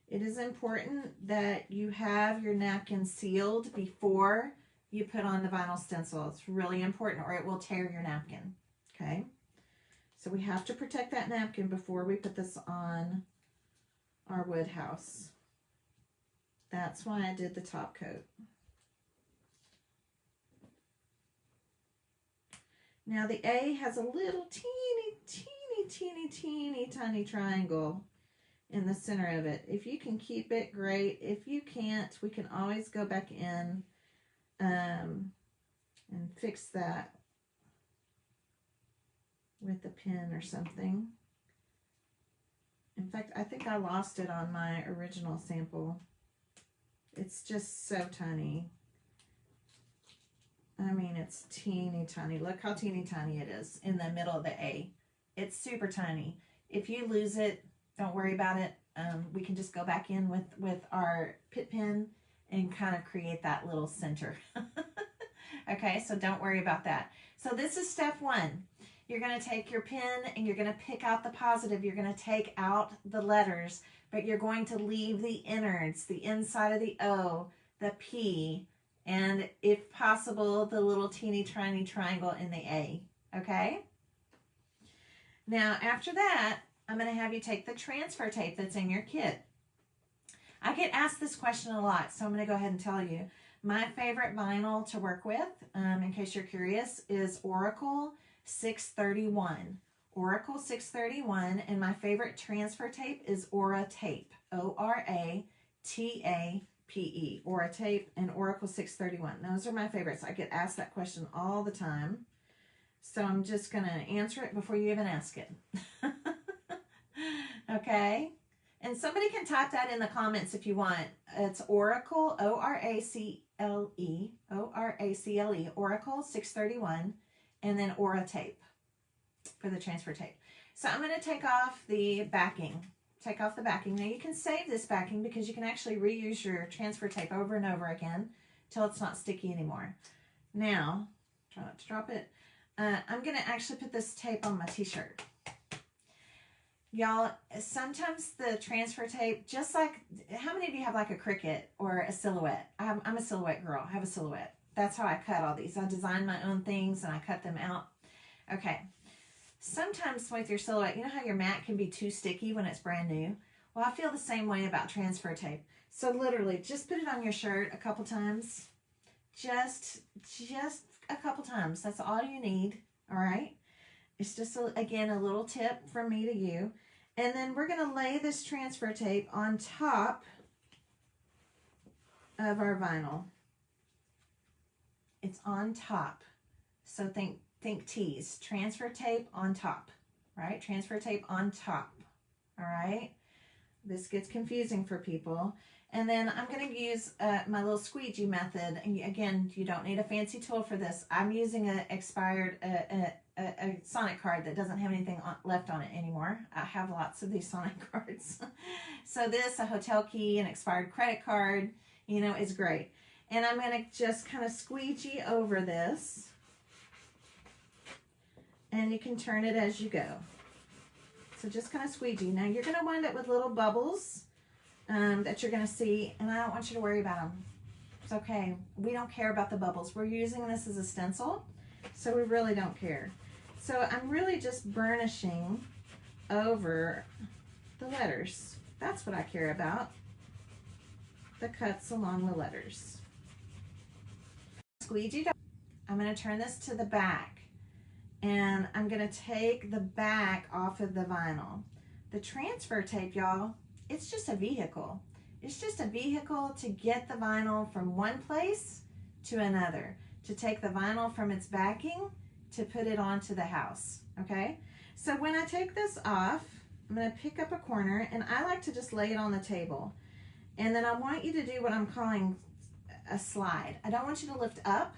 It is important that you have your napkin sealed before you put on the vinyl stencil. It's really important, or it will tear your napkin, okay? So we have to protect that napkin before we put this on our wood house. That's why I did the top coat. Now the A has a little teeny tiny triangle in the center of it. If you can keep it, great. If you can't, we can always go back in and fix that with a pin or something. In fact, I think I lost it on my original sample. It's just so tiny. I mean, it's teeny tiny. Look how teeny tiny it is in the middle of the A. It's super tiny. If you lose it, don't worry about it. We can just go back in with our Pitt pen and kind of create that little center. Okay, so don't worry about that. So this is step one. You're going to take your pen and you're going to pick out the positive. You're going to take out the letters, but you're going to leave the innards, the inside of the O, the P, and if possible, the little teeny tiny triangle in the A. Okay? Now, after that, I'm going to have you take the transfer tape that's in your kit. I get asked this question a lot, so I'm going to go ahead and tell you. My favorite vinyl to work with, in case you're curious, is Oracle 631. Oracle 631, and my favorite transfer tape is Aura Tape. O-R-A-T-A-P-E. Aura Tape and Oracle 631. Those are my favorites. I get asked that question all the time. So I'm just going to answer it before you even ask it. Okay? And somebody can type that in the comments if you want. It's Oracle, O-R-A-C-L-E, O-R-A-C-L-E, Oracle 631, and then Aura Tape for the transfer tape. So I'm going to take off the backing. Take off the backing. Now you can save this backing because you can actually reuse your transfer tape over and over again till it's not sticky anymore. Now, try not to drop it. I'm going to actually put this tape on my t-shirt. Y'all, sometimes the transfer tape, just like, how many of you have like a Cricut or a silhouette? I'm a silhouette girl. I have a silhouette. That's how I cut all these. I design my own things and I cut them out. Okay. Sometimes with your silhouette, you know how your mat can be too sticky when it's brand new? Well, I feel the same way about transfer tape. So literally, just put it on your shirt a couple times. Just a couple times. That's all you need, all right? It's just, again, a little tip from me to you. And then we're going to lay this transfer tape on top of our vinyl. It's on top. So think T's. Transfer tape on top, right? Transfer tape on top, all right? This gets confusing for people. And then I'm going to use my little squeegee method. And again, you don't need a fancy tool for this. I'm using an expired a Sonic card that doesn't have anything left on it anymore. I have lots of these Sonic cards. So this, a hotel key, an expired credit card, you know, is great. And I'm going to just kind of squeegee over this. And you can turn it as you go. So just kind of squeegee. Now you're going to wind up with little bubbles that you're going to see, and I don't want you to worry about them. It's okay. We don't care about the bubbles. We're using this as a stencil, so we really don't care. So I'm really just burnishing over the letters. That's what I care about, the cuts along the letters. Squeegee. I'm going to turn this to the back, and I'm going to take the back off of the vinyl. The transfer tape, y'all, it's just a vehicle. It's just a vehicle to get the vinyl from one place to another, to take the vinyl from its backing to put it onto the house, okay? So when I take this off, I'm gonna pick up a corner, and I like to just lay it on the table. And then I want you to do what I'm calling a slide. I don't want you to lift up,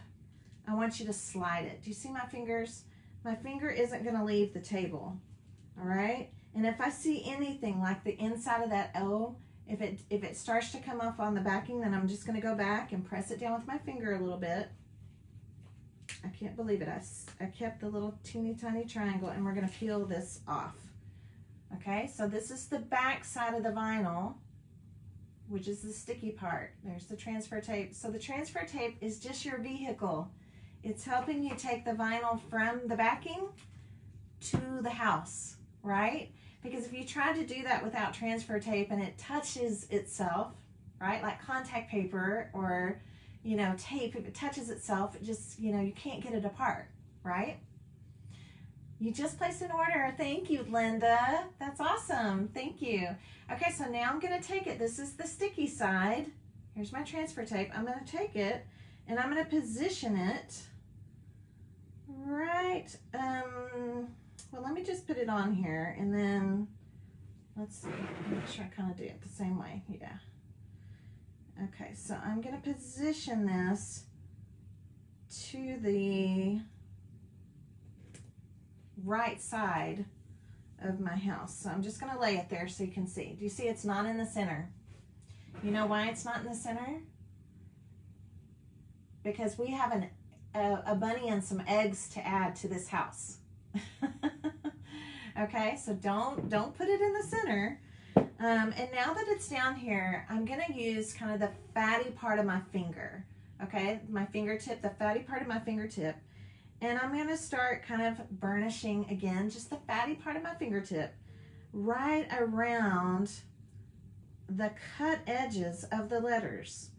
I want you to slide it. Do you see my fingers? My finger isn't gonna leave the table, all right? And if I see anything like the inside of that O, if it starts to come off on the backing, then I'm just gonna go back and press it down with my finger a little bit. I can't believe it. I kept the little teeny tiny triangle, and we're gonna peel this off. Okay, so this is the back side of the vinyl, which is the sticky part. There's the transfer tape. So the transfer tape is just your vehicle. It's helping you take the vinyl from the backing to the house, right? Because if you try to do that without transfer tape and it touches itself, right, like contact paper or, you know, tape, if it touches itself, it just, you know, you can't get it apart, right? You just placed an order. Thank you, Linda. That's awesome. Thank you. Okay, so now I'm going to take it. This is the sticky side. Here's my transfer tape. I'm going to take it and I'm going to position it right, well, let me just put it on here, and then let's see, make sure I kind of do it the same way. Yeah. Okay, so I'm going to position this to the right side of my house. So I'm just going to lay it there so you can see. Do you see it's not in the center? You know why it's not in the center? Because we have a bunny and some eggs to add to this house. Okay, so don't put it in the center. And now that it's down here, I'm gonna use kind of the fatty part of my finger. Okay, my fingertip, the fatty part of my fingertip. And I'm gonna start kind of burnishing again, just the fatty part of my fingertip, right around the cut edges of the letters.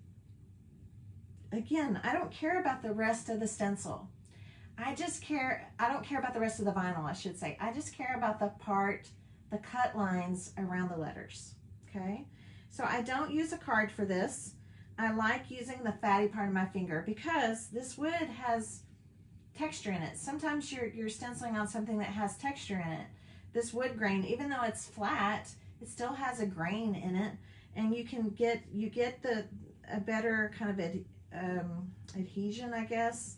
Again, I don't care about the rest of the stencil. I don't care about the rest of the vinyl, I should say. I just care about the cut lines around the letters, okay? So I don't use a card for this. I like using the fatty part of my finger because this wood has texture in it. Sometimes you're stenciling on something that has texture in it. This wood grain, even though it's flat, it still has a grain in it, and you get a better kind of adhesion, I guess,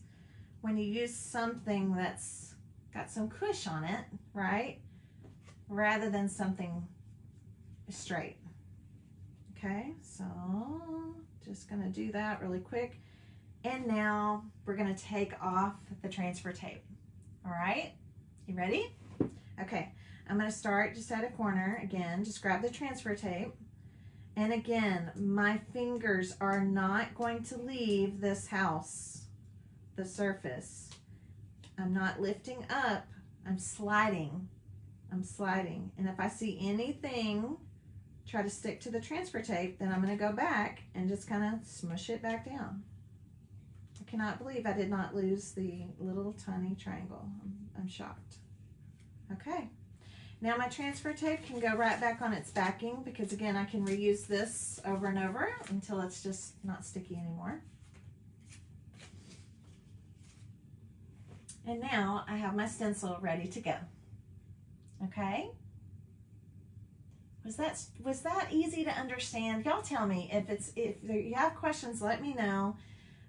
when you use something that's got some cush on it, right? Rather than something straight. Okay, so just gonna do that really quick. And now we're gonna take off the transfer tape. All right, you ready? Okay, I'm gonna start just at a corner. Again, just grab the transfer tape. And again, my fingers are not going to leave this house, the surface. I'm not lifting up, I'm sliding. I'm sliding. And if I see anything try to stick to the transfer tape, then I'm going to go back and just kind of smush it back down. I cannot believe I did not lose the little tiny triangle. I'm shocked. Okay. Now my transfer tape can go right back on its backing because again, I can reuse this over and over until it's just not sticky anymore. And now I have my stencil ready to go. Okay? Was that easy to understand? Y'all tell me if you have questions, let me know.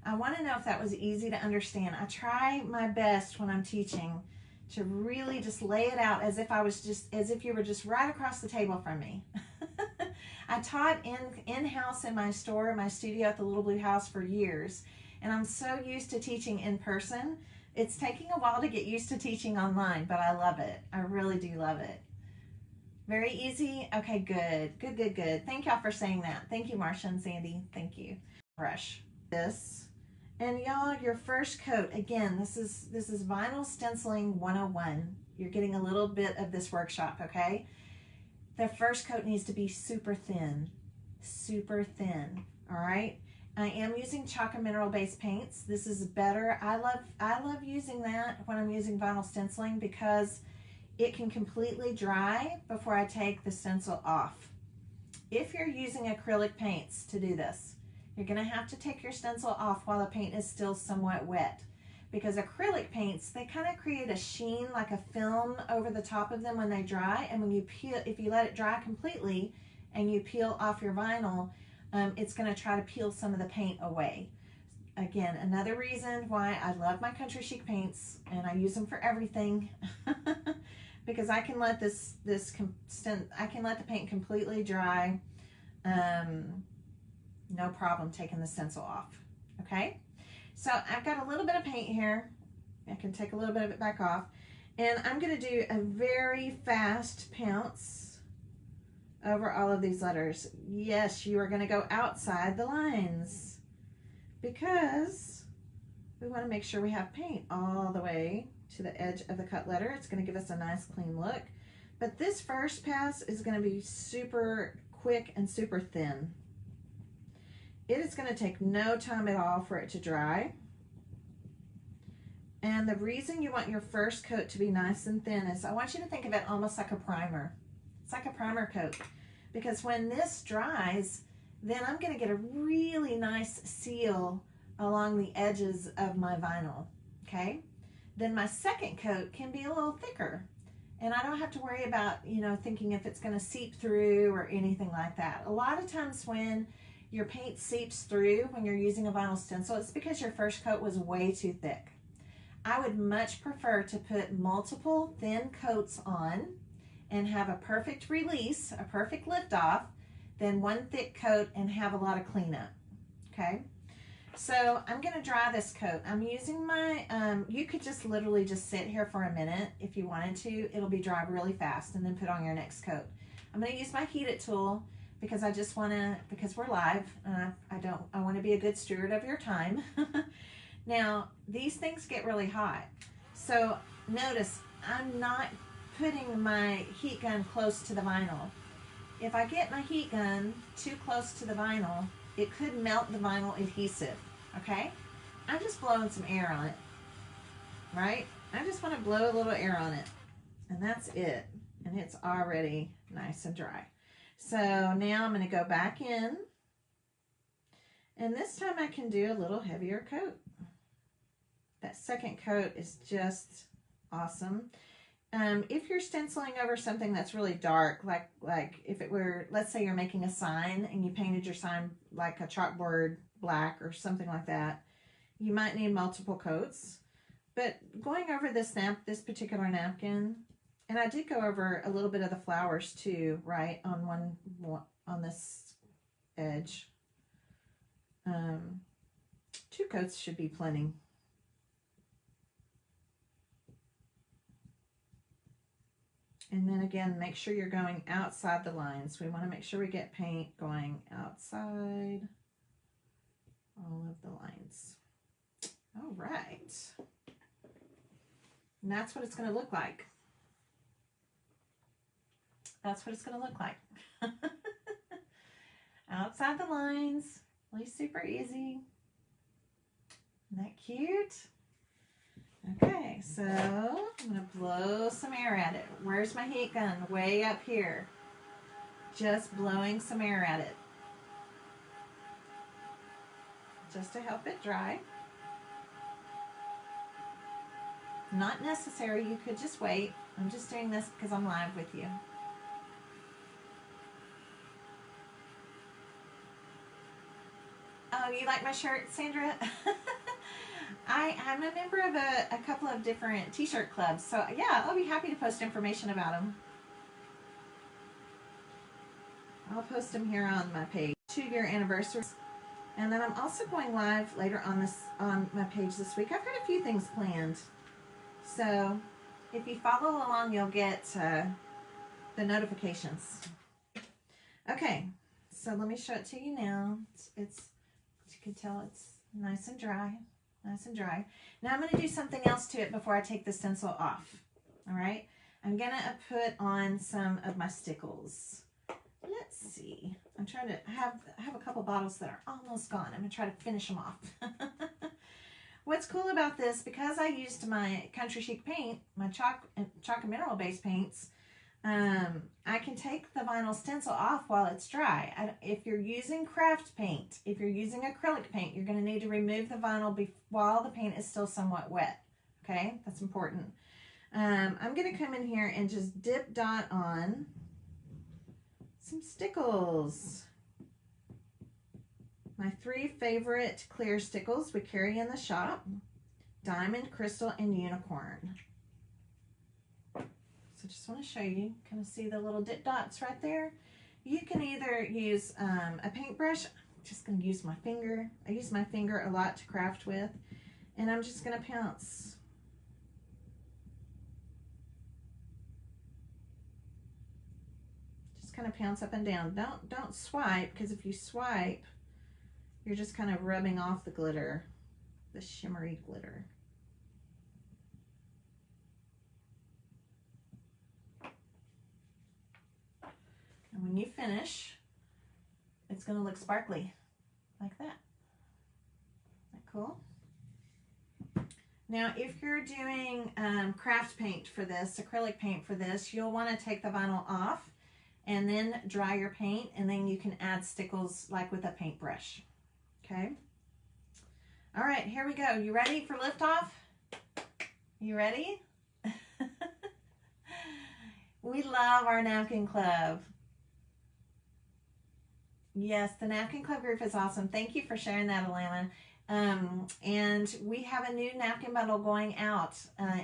I want to know if that was easy to understand. I try my best when I'm teaching to really just lay it out as if you were just right across the table from me. I taught in-house in my store, my studio at the Little Blue House for years, and I'm so used to teaching in person. It's taking a while to get used to teaching online, but I love it. I really do love it. Very easy? Okay, good. Good, good, good. Thank y'all for saying that. Thank you, Marsha and Sandy. Thank you. Brush this. And y'all, your first coat, again, this is Vinyl Stenciling 101. You're getting a little bit of this workshop, okay? The first coat needs to be super thin, all right? I am using chalk and mineral based paints. This is better. I love using that when I'm using vinyl stenciling because it can completely dry before I take the stencil off. if you're using acrylic paints to do this, you're going to have to take your stencil off while the paint is still somewhat wet, because acrylic paints, they kind of create a sheen, like a film over the top of them when they dry, and when you peel, if you let it dry completely and you peel off your vinyl, it's going to try to peel some of the paint away. Again, another reason why I love my Country Chic paints, and I use them for everything, because I can let I can let the paint completely dry, no problem taking the stencil off. Okay, so I've got a little bit of paint here. I can take a little bit of it back off, and I'm going to do a very fast pounce over all of these letters. Yes, you are going to go outside the lines, because we want to make sure we have paint all the way to the edge of the cut letter. It's going to give us a nice clean look. But this first pass is going to be super quick and super thin. It is going to take no time at all for it to dry. And the reason you want your first coat to be nice and thin is I want you to think of it almost like a primer. It's like a primer coat, because when this dries, then I'm going to get a really nice seal along the edges of my vinyl, okay? Then my second coat can be a little thicker, and I don't have to worry about, you know, thinking if it's going to seep through or anything like that. A lot of times when your paint seeps through when you're using a vinyl stencil, it's because your first coat was way too thick. I would much prefer to put multiple thin coats on and have a perfect release, a perfect lift off, than one thick coat and have a lot of cleanup. Okay, so I'm going to dry this coat. I'm using my, you could just literally just sit here for a minute if you wanted to. It'll be dry really fast, and then put on your next coat. I'm going to use my heat it tool because I just want to, because we're live, I want to be a good steward of your time. Now, these things get really hot. So notice I'm not putting my heat gun close to the vinyl. If I get my heat gun too close to the vinyl, it could melt the vinyl adhesive, okay? I'm just blowing some air on it, right? I just want to blow a little air on it, and that's it. And it's already nice and dry. So now I'm going to go back in, and this time I can do a little heavier coat. That second coat is just awesome. If you're stenciling over something that's really dark, like if it were, let's say you're making a sign and you painted your sign like a chalkboard black or something like that, you might need multiple coats. But going over this particular napkin, and I did go over a little bit of the flowers too, right, on this edge. 2 coats should be plenty. And then again, make sure you're going outside the lines. We want to make sure we get paint going outside all of the lines. All right. And that's what it's going to look like. That's what it's going to look like. Outside the lines. Really super easy. Isn't that cute? Okay, so I'm going to blow some air at it. Where's my heat gun? Way up here. Just blowing some air at it. Just to help it dry. Not necessary. You could just wait. I'm just doing this because I'm live with you. Oh, you like my shirt, Sandra? I'm a member of a couple of different t-shirt clubs, so yeah, I'll be happy to post information about them. I'll post them here on my page. 2-year anniversary, and then I'm also going live later on my page this week. I've got a few things planned, so if you follow along, you'll get the notifications. Okay, so let me show it to you now. It's you can tell it's nice and dry. Nice and dry. Now I'm going to do something else to it before I take the stencil off. All right. I'm going to put on some of my Stickles. Let's see. I'm trying to have a couple bottles that are almost gone. I'm going to try to finish them off. What's cool about this, because I used my Country Chic paint, my chalk and mineral based paints, I can take the vinyl stencil off while it's dry. If you're using craft paint, if you're using acrylic paint, you're going to need to remove the vinyl while the paint is still somewhat wet. Okay, that's important. I'm going to come in here and just dip dot on some Stickles. My 3 favorite clear Stickles we carry in the shop: Diamond, Crystal, and Unicorn. So just want to show you, kind of see the little dip dots right there. You can either use a paintbrush. I'm just going to use my finger. I use my finger a lot to craft with, and I'm just going to pounce. Just kind of pounce up and down. Don't swipe, because if you swipe, you're just kind of rubbing off the glitter, the shimmery glitter. And when you finish, it's going to look sparkly like that. Isn't that cool? Now, if you're doing craft paint for this, acrylic paint for this, you'll want to take the vinyl off and then dry your paint, and then you can add Stickles like with a paintbrush. Okay? All right, here we go. You ready for liftoff? You ready? We love our napkin club. Yes, the Napkin Club group is awesome. Thank you for sharing that, Alana. And we have a new napkin bundle going out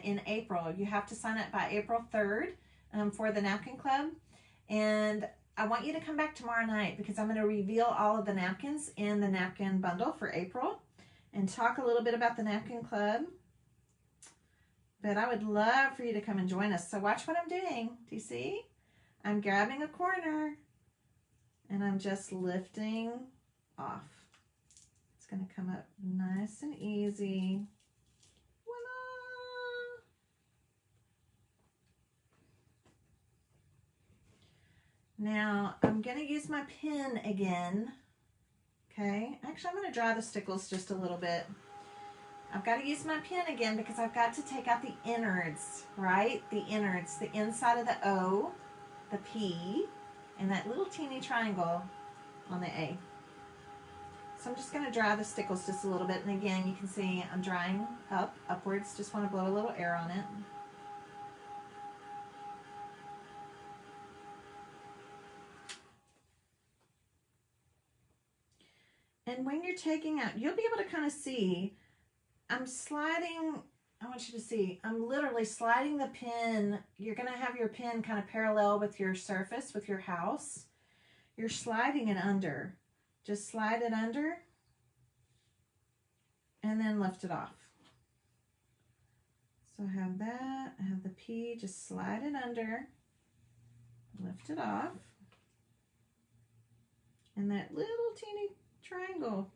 in April. You have to sign up by April 3rd for the Napkin Club. And I want you to come back tomorrow night, because I'm going to reveal all of the napkins in the napkin bundle for April and talk a little bit about the Napkin Club. But I would love for you to come and join us. So watch what I'm doing. Do you see? I'm grabbing a corner, and I'm just lifting off. It's going to come up nice and easy. Voila! Now, I'm going to use my pen again. Okay? Actually, I'm going to dry the Stickles just a little bit. I've got to use my pen again because I've got to take out the innards, right? The innards, the inside of the O, the P, and that little teeny triangle on the A. So I'm just going to dry the Stickles just a little bit. And again, you can see I'm drying upwards. Just want to blow a little air on it. And when you're taking out, you'll be able to kind of see, I'm sliding, I want you to see, I'm literally sliding the pen. You're going to have your pen kind of parallel with your surface, with your house. You're sliding it under. Just slide it under and then lift it off. So I have that, I have the P, just slide it under, lift it off, and that little teeny triangle.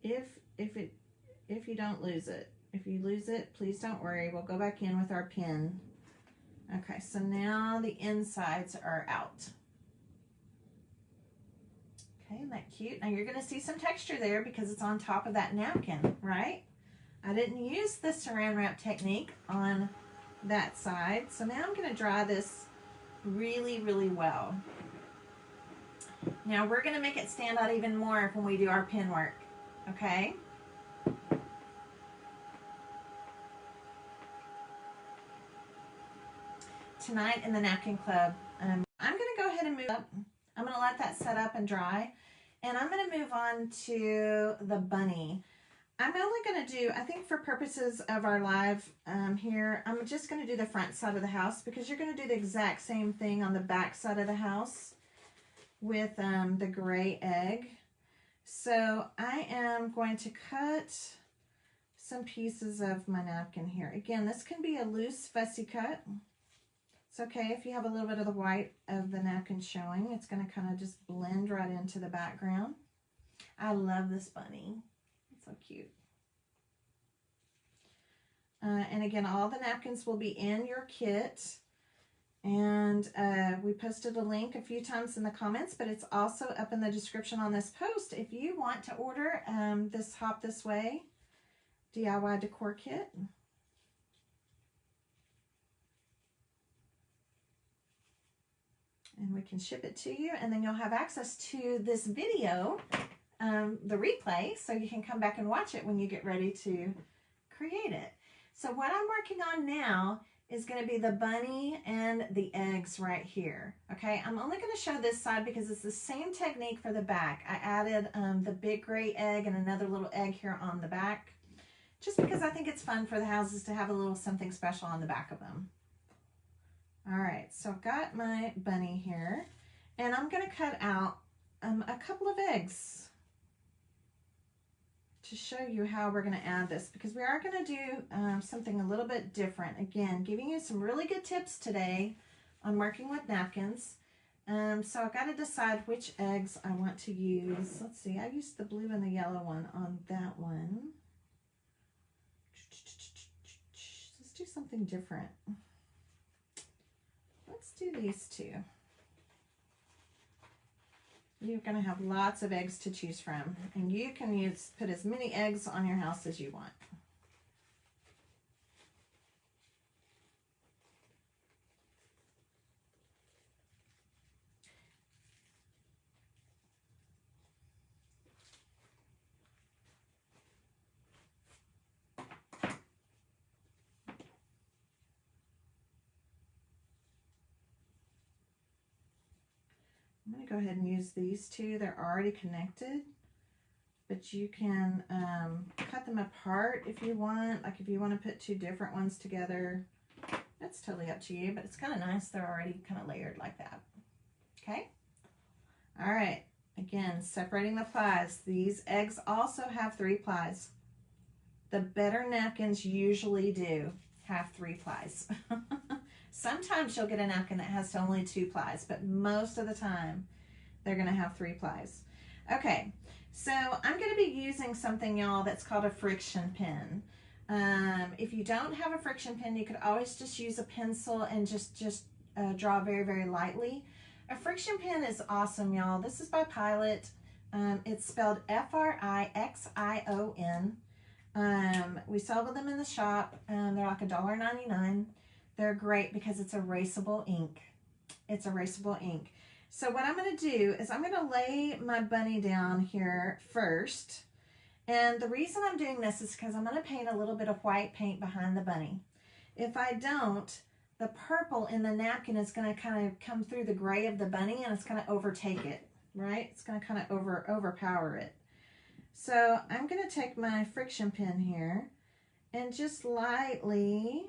If you don't lose it. If you lose it, please don't worry. We'll go back in with our pen. Okay, so now the insides are out. Okay, isn't that cute? Now you're going to see some texture there because it's on top of that napkin, right? I didn't use the saran wrap technique on that side. So now I'm going to dry this really, really well. Now we're going to make it stand out even more when we do our pen work, okay? Tonight in the Napkin Club, I'm going to go ahead and move up. I'm going to let that set up and dry. And I'm going to move on to the bunny. I'm only going to do, I think for purposes of our live here, I'm just going to do the front side of the house because you're going to do the exact same thing on the back side of the house with the gray egg. So I am going to cut some pieces of my napkin here. Again, this can be a loose fussy cut. It's okay if you have a little bit of the white of the napkin showing. It's going to kind of just blend right into the background. I love this bunny. It's so cute. And again, all the napkins will be in your kit. And we posted a link a few times in the comments, but it's also up in the description on this post. If you want to order this Hop This Way DIY decor kit, And we can ship it to you, and then you'll have access to this video, the replay, so you can come back and watch it when you get ready to create it. So what I'm working on now is going to be the bunny and the eggs right here. Okay, I'm only going to show this side because it's the same technique for the back. I added the big gray egg and another little egg here on the back, just because I think it's fun for the houses to have a little something special on the back of them. All right, so I've got my bunny here, and I'm going to cut out a couple of eggs to show you how we're going to add this, because we are going to do something a little bit different. Again, giving you some really good tips today on working with napkins. So I've got to decide which eggs I want to use. Let's see, I used the blue and the yellow one on that one. Let's do something different. Let's do these two. You're going to have lots of eggs to choose from, and you can put as many eggs on your house as you want. I'm going to go ahead and use these two. They're already connected, but you can cut them apart if you want. Like if you want to put two different ones together, that's totally up to you, but it's kind of nice. They're already kind of layered like that. Okay. All right. Again, separating the plies. These eggs also have 3 plies. The better napkins usually do have 3 plies. Sometimes you'll get a napkin that has only 2 plies, but most of the time they're going to have 3 plies. Okay, so I'm going to be using something, y'all, that's called a friction pen. If you don't have a friction pen, you could always just use a pencil and just draw very, very lightly. A friction pen is awesome, y'all. This is by Pilot. It's spelled F-R-I-X-I-O-N. We sell them in the shop. They're like $1.99. They're great because it's erasable ink. It's erasable ink. So what I'm going to do is I'm going to lay my bunny down here first. And the reason I'm doing this is because I'm going to paint a little bit of white paint behind the bunny. If I don't, the purple in the napkin is going to kind of come through the gray of the bunny, and it's going to overtake it, right? It's going to kind of overpower it. So I'm going to take my friction pen here and just lightly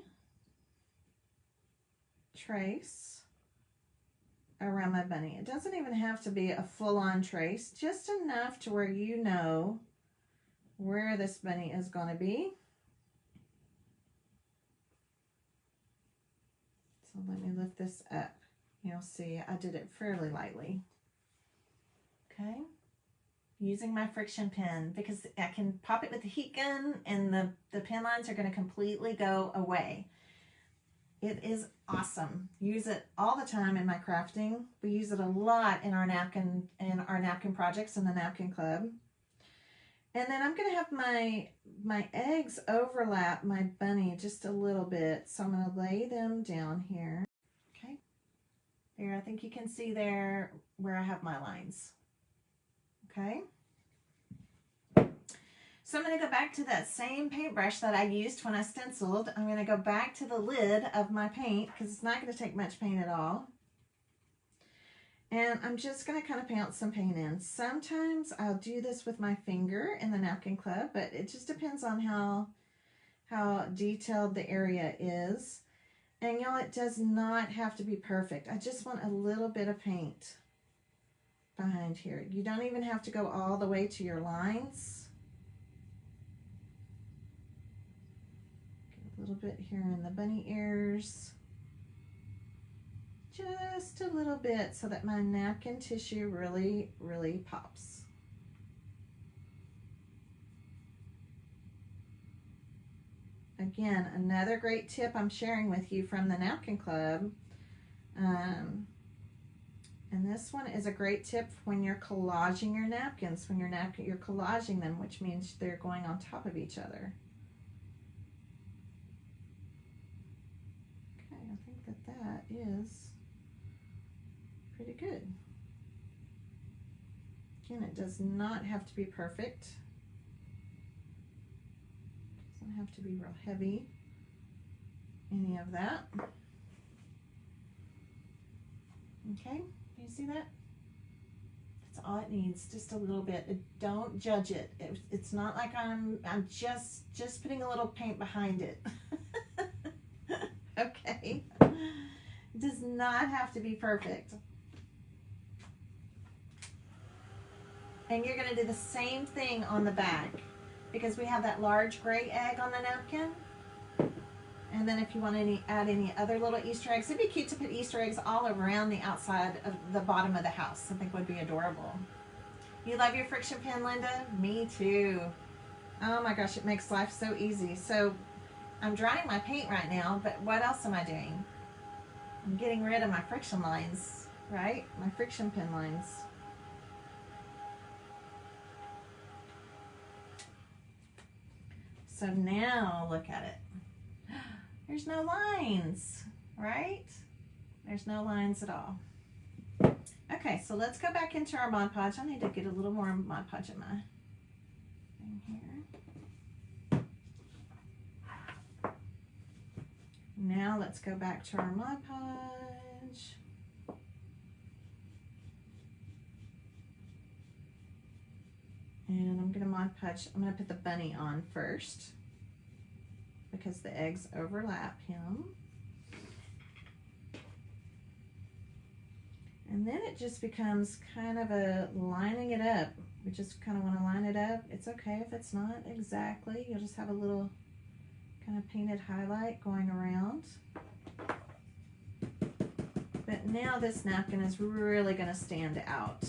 trace around my bunny. It doesn't even have to be a full-on trace, just enough to where you know where this bunny is going to be. So let me lift this up. You'll see I did it fairly lightly. Okay, using my friction pen because I can pop it with the heat gun and the pen lines are going to completely go away. It is awesome. Use it all the time in my crafting. We use it a lot in our napkin projects in the Napkin Club. And then I'm going to have my eggs overlap my bunny just a little bit. So I'm going to lay them down here. Okay. There, I think you can see there where I have my lines. Okay. So I'm going to go back to that same paintbrush that I used when I stenciled. I'm going to go back to the lid of my paint because it's not going to take much paint at all. And I'm just going to kind of pounce some paint in. Sometimes I'll do this with my finger in the Napkin Club, but it just depends on how detailed the area is. And y'all, it does not have to be perfect. I just want a little bit of paint behind here. You don't even have to go all the way to your lines. A little bit here in the bunny ears, just a little bit so that my napkin tissue really pops. Again, another great tip I'm sharing with you from the Napkin Club, and this one is a great tip when you're collaging your napkins, when you're collaging them, which means they're going on top of each other. That is pretty good. Again, it does not have to be perfect. Doesn't have to be real heavy, any of that. Okay, do you see that? That's all it needs, just a little bit. Don't judge it. It's not like I'm just putting a little paint behind it. Okay, it does not have to be perfect. And you're going to do the same thing on the back, because we have that large gray egg on the napkin. And then if you want to add any other little Easter eggs, it'd be cute to put Easter eggs all around the outside of the bottom of the house. I think would be adorable. You love your friction pen, Linda? Me too. Oh my gosh, it makes life so easy. So I'm drying my paint right now, but what else am I doing? I'm getting rid of my friction lines, right? My friction pen lines. So now look at it. There's no lines, right? There's no lines at all. Okay, so let's go back into our Mod Podge. I need to get a little more Mod Podge in my thing here. Now let's go back to our Mod Podge. And I'm gonna Mod Podge, I'm gonna put the bunny on first, because the eggs overlap him. And then it just becomes kind of a lining it up. We just kind of want to line it up. It's okay if it's not exactly. You'll just have a little kind of painted highlight going around. But now this napkin is really going to stand out.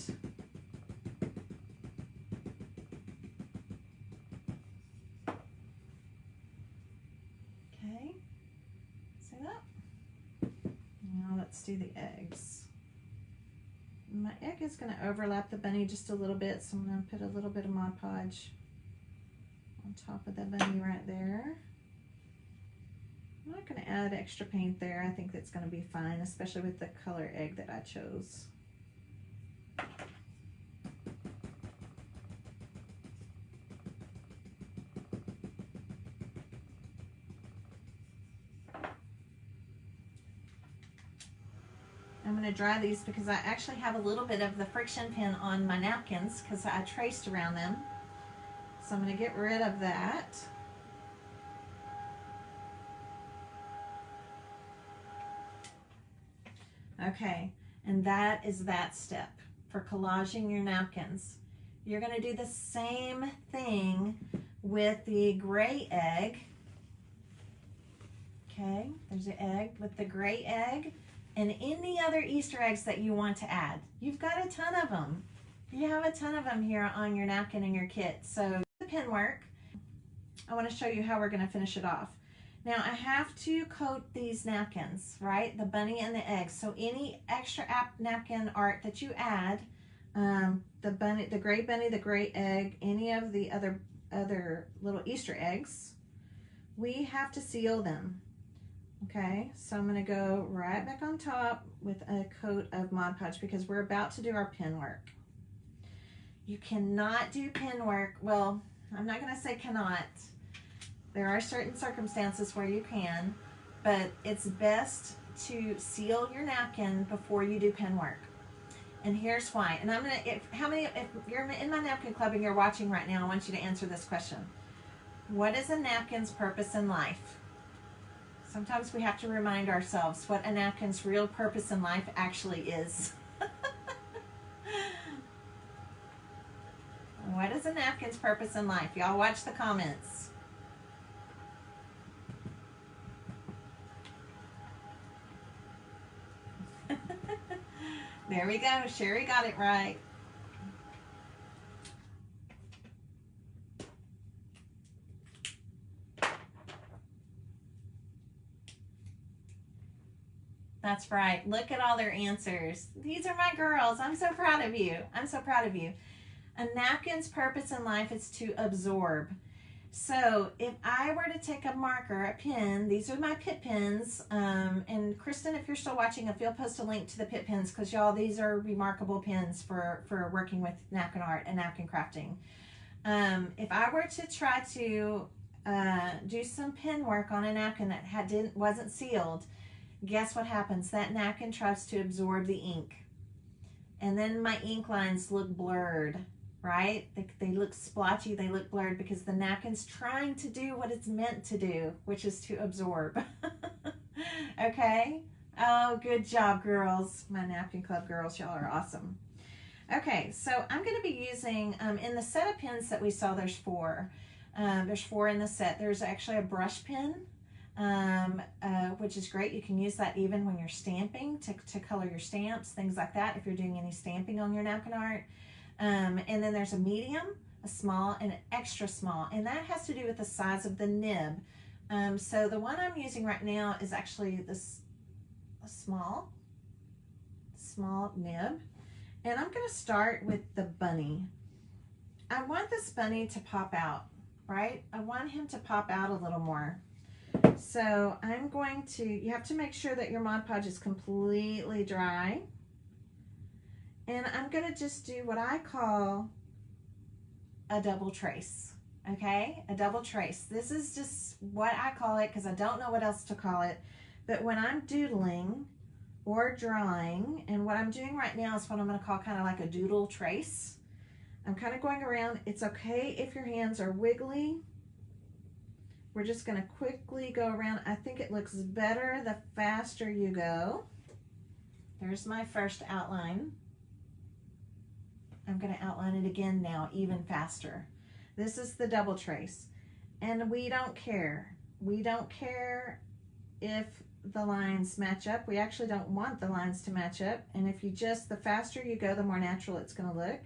Let's do the eggs. My egg is going to overlap the bunny just a little bit, so I'm going to put a little bit of Mod Podge on top of the bunny right there. I'm not going to add extra paint there. I think that's going to be fine, especially with the color egg that I chose. I'm going to dry these because I actually have a little bit of the friction pen on my napkins because I traced around them. So I'm going to get rid of that. Okay, and that is that step for collaging your napkins. You're going to do the same thing with the gray egg. Okay, there's the egg with the gray egg. And any other Easter eggs that you want to add. You've got a ton of them. You have a ton of them here on your napkin and your kit. So the pen work, I want to show you how we're going to finish it off. Now I have to coat these napkins, right? The bunny and the eggs. So any extra napkin art that you add, the bunny, the gray bunny, the gray egg, any of the other little Easter eggs, we have to seal them. Okay, so I'm going to go right back on top with a coat of Mod Podge because we're about to do our pen work. You cannot do pen work, well, I'm not going to say cannot. There are certain circumstances where you can, but it's best to seal your napkin before you do pen work. And here's why. And I'm going to, if you're in my napkin club and you're watching right now, I want you to answer this question. What is a napkin's purpose in life? Sometimes we have to remind ourselves what a napkin's real purpose in life actually is. What is a napkin's purpose in life? Y'all watch the comments. There we go. Sherry got it right. That's right. Look at all their answers. These are my girls. I'm so proud of you. I'm so proud of you. A napkin's purpose in life is to absorb. So if I were to take a marker, a pen, these are my Pitt pens, and Kristen, if you're still watching, if you'll post a link to the Pitt pens, because y'all, these are remarkable pens for working with napkin art and napkin crafting. If I were to try to do some pen work on a napkin that wasn't sealed, guess what happens? That napkin tries to absorb the ink, and then my ink lines look blurred. Right? They look splotchy, they look blurred because the napkin's trying to do what it's meant to do, which is to absorb. Okay? Oh, good job, girls. My Napkin Club girls, y'all are awesome. Okay, so I'm going to be using, in the set of pens that we saw, there's four. There's four in the set. There's actually a brush pen, which is great. You can use that even when you're stamping to color your stamps, things like that, if you're doing any stamping on your napkin art. And then there's a medium, a small, and an extra small, and that has to do with the size of the nib. So the one I'm using right now is actually a small nib, and I'm going to start with the bunny. I want this bunny to pop out, right? I want him to pop out a little more. So I'm going to, you have to make sure that your Mod Podge is completely dry. And I'm going to just do what I call a double trace, okay? A double trace. This is just what I call it because I don't know what else to call it. But when I'm doodling or drawing, and what I'm doing right now is what I'm going to call kind of like a doodle trace. I'm kind of going around. It's okay if your hands are wiggly. We're just going to quickly go around. I think it looks better the faster you go. There's my first outline. I'm going to outline it again now, even faster. This is the double trace. And we don't care. We don't care if the lines match up. We actually don't want the lines to match up. And if you just, the faster you go, the more natural it's going to look.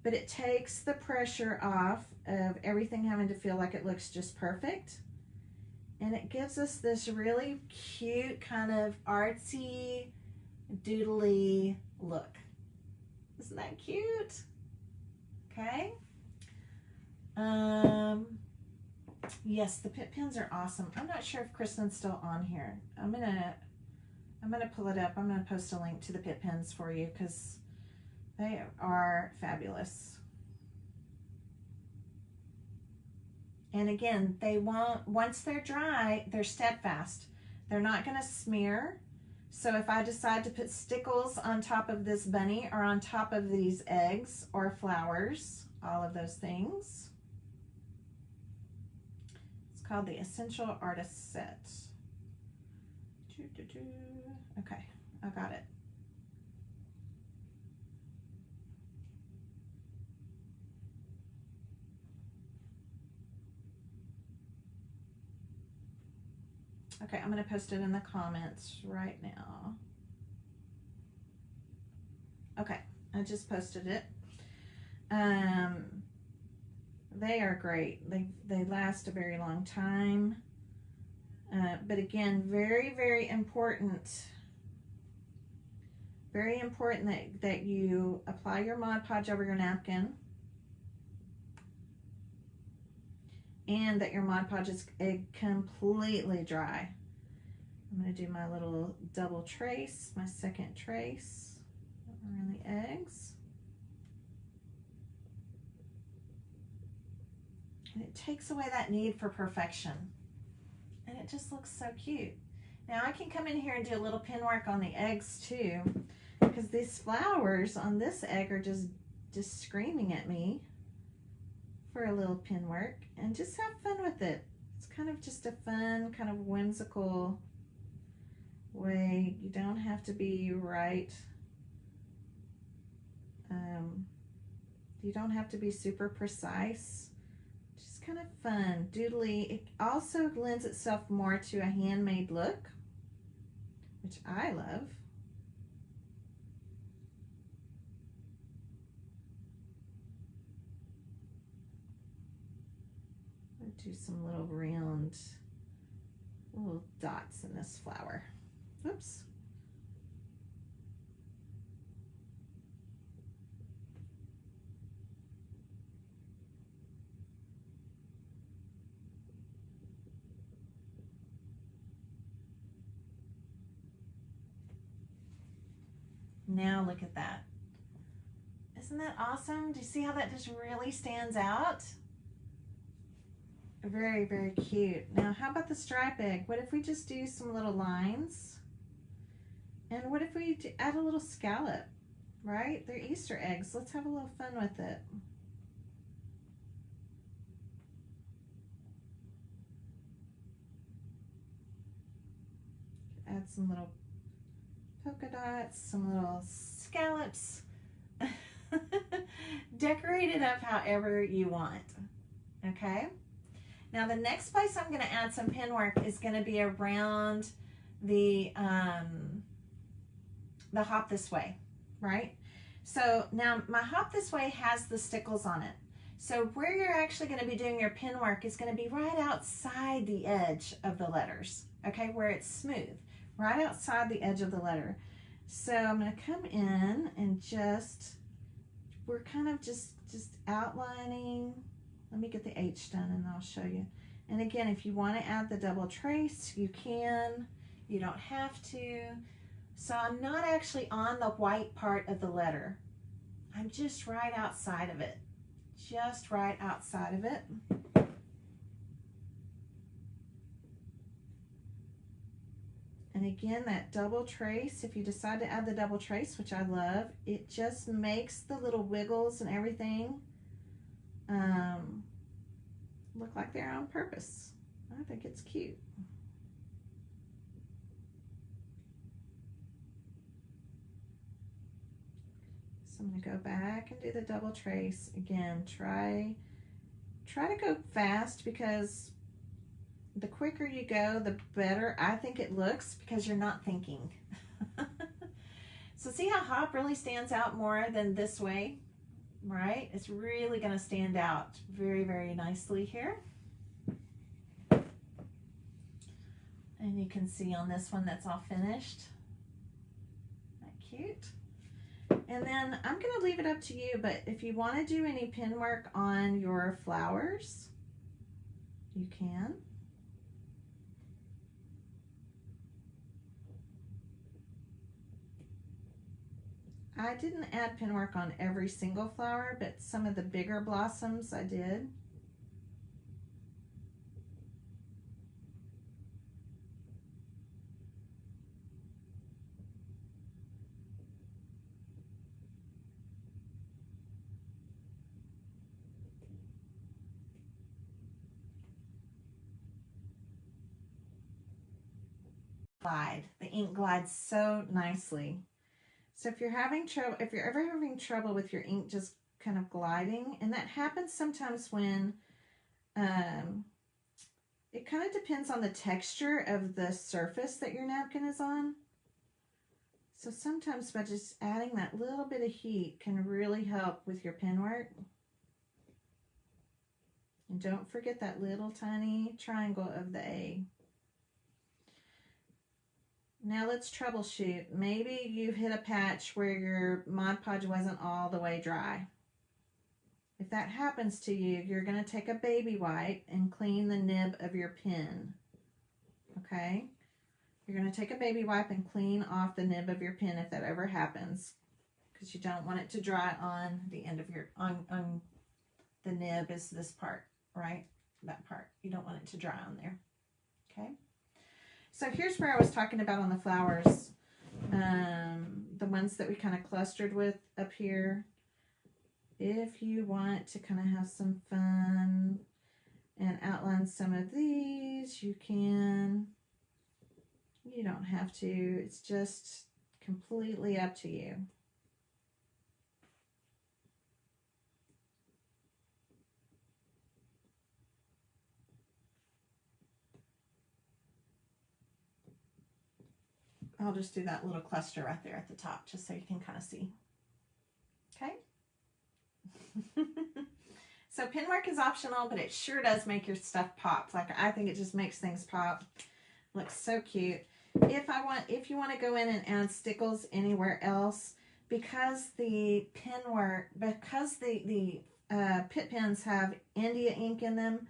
But it takes the pressure off of everything having to feel like it looks just perfect. And it gives us this really cute kind of artsy, doodly look. Isn't that cute? Okay. Yes, the Pitt pens are awesome. I'm not sure if Kristen's still on here. I'm gonna pull it up. I'm gonna post a link to the Pitt pens for you because they are fabulous. And again, they won't, once they're dry, they're steadfast. They're not gonna smear. So if I decide to put stickles on top of this bunny or on top of these eggs or flowers, all of those things. It's called the Essential Artist Set. Okay, I got it. Okay, I'm going to post it in the comments right now. Okay, I just posted it. They are great. They last a very long time. But again, very, very important. Very important that you apply your Mod Podge over your napkin. And that your Mod Podge is completely dry. I'm going to do my little double trace, my second trace around the eggs. And it takes away that need for perfection. And it just looks so cute. Now I can come in here and do a little pin work on the eggs too, because these flowers on this egg are just screaming at me for a little pin work, and just have fun with it. It's kind of just a fun, kind of whimsical way. You don't have to be right. You don't have to be super precise. Just kind of fun, doodly. It also lends itself more to a handmade look, which I love. Do some little round little dots in this flower. Oops. Now look at that. Isn't that awesome? Do you see how that just really stands out? Very, very cute. Now, how about the stripe egg? What if we just do some little lines? And what if we add a little scallop, right? They're Easter eggs. Let's have a little fun with it. Add some little polka dots, some little scallops. Decorate it up however you want, okay? Now the next place I'm going to add some pen work is going to be around the Hop This Way, right? So now my Hop This Way has the stickles on it. So where you're actually going to be doing your pen work is going to be right outside the edge of the letters, okay, where it's smooth, right outside the edge of the letter. So I'm going to come in and we're kind of just outlining. Let me get the H done and I'll show you. And again, if you want to add the double trace, you can. You don't have to. So I'm not actually on the white part of the letter. I'm just right outside of it. Just right outside of it. And again, that double trace, if you decide to add the double trace, which I love, it just makes the little wiggles and everything look like they're on purpose. I think it's cute. So I'm going to go back and do the double trace again. Try to go fast, because the quicker you go, the better I think it looks, because you're not thinking. So see how Hop really stands out more than this way, right? It's really going to stand out very, very nicely here. And you can see on this one that's all finished. Isn't that cute? And then I'm going to leave it up to you, but if you want to do any pen work on your flowers, you can. I didn't add pen work on every single flower, but some of the bigger blossoms I did. The ink glides so nicely. So if you're having trouble, if you're ever having trouble with your ink just kind of gliding, and that happens sometimes when it kind of depends on the texture of the surface that your napkin is on. So sometimes by just adding that little bit of heat can really help with your pen work. And don't forget that little tiny triangle of the A. Now let's troubleshoot. Maybe you've hit a patch where your Mod Podge wasn't all the way dry. If that happens to you, you're going to take a baby wipe and clean the nib of your pen. Okay? You're going to take a baby wipe and clean off the nib of your pen if that ever happens, because you don't want it to dry on the end of your, on the nib is this part, right? That part. You don't want it to dry on there. Okay? So here's where I was talking about on the flowers, the ones that we kind of clustered with up here. If you want to kind of have some fun and outline some of these, you can. You don't have to. It's just completely up to you. I'll just do that little cluster right there at the top just so you can kind of see. Okay? So pen work is optional, but it sure does make your stuff pop. Like, I think it just makes things pop. Looks so cute. If you want to go in and add stickles anywhere else, because the pen work, because the Pitt pens have India ink in them,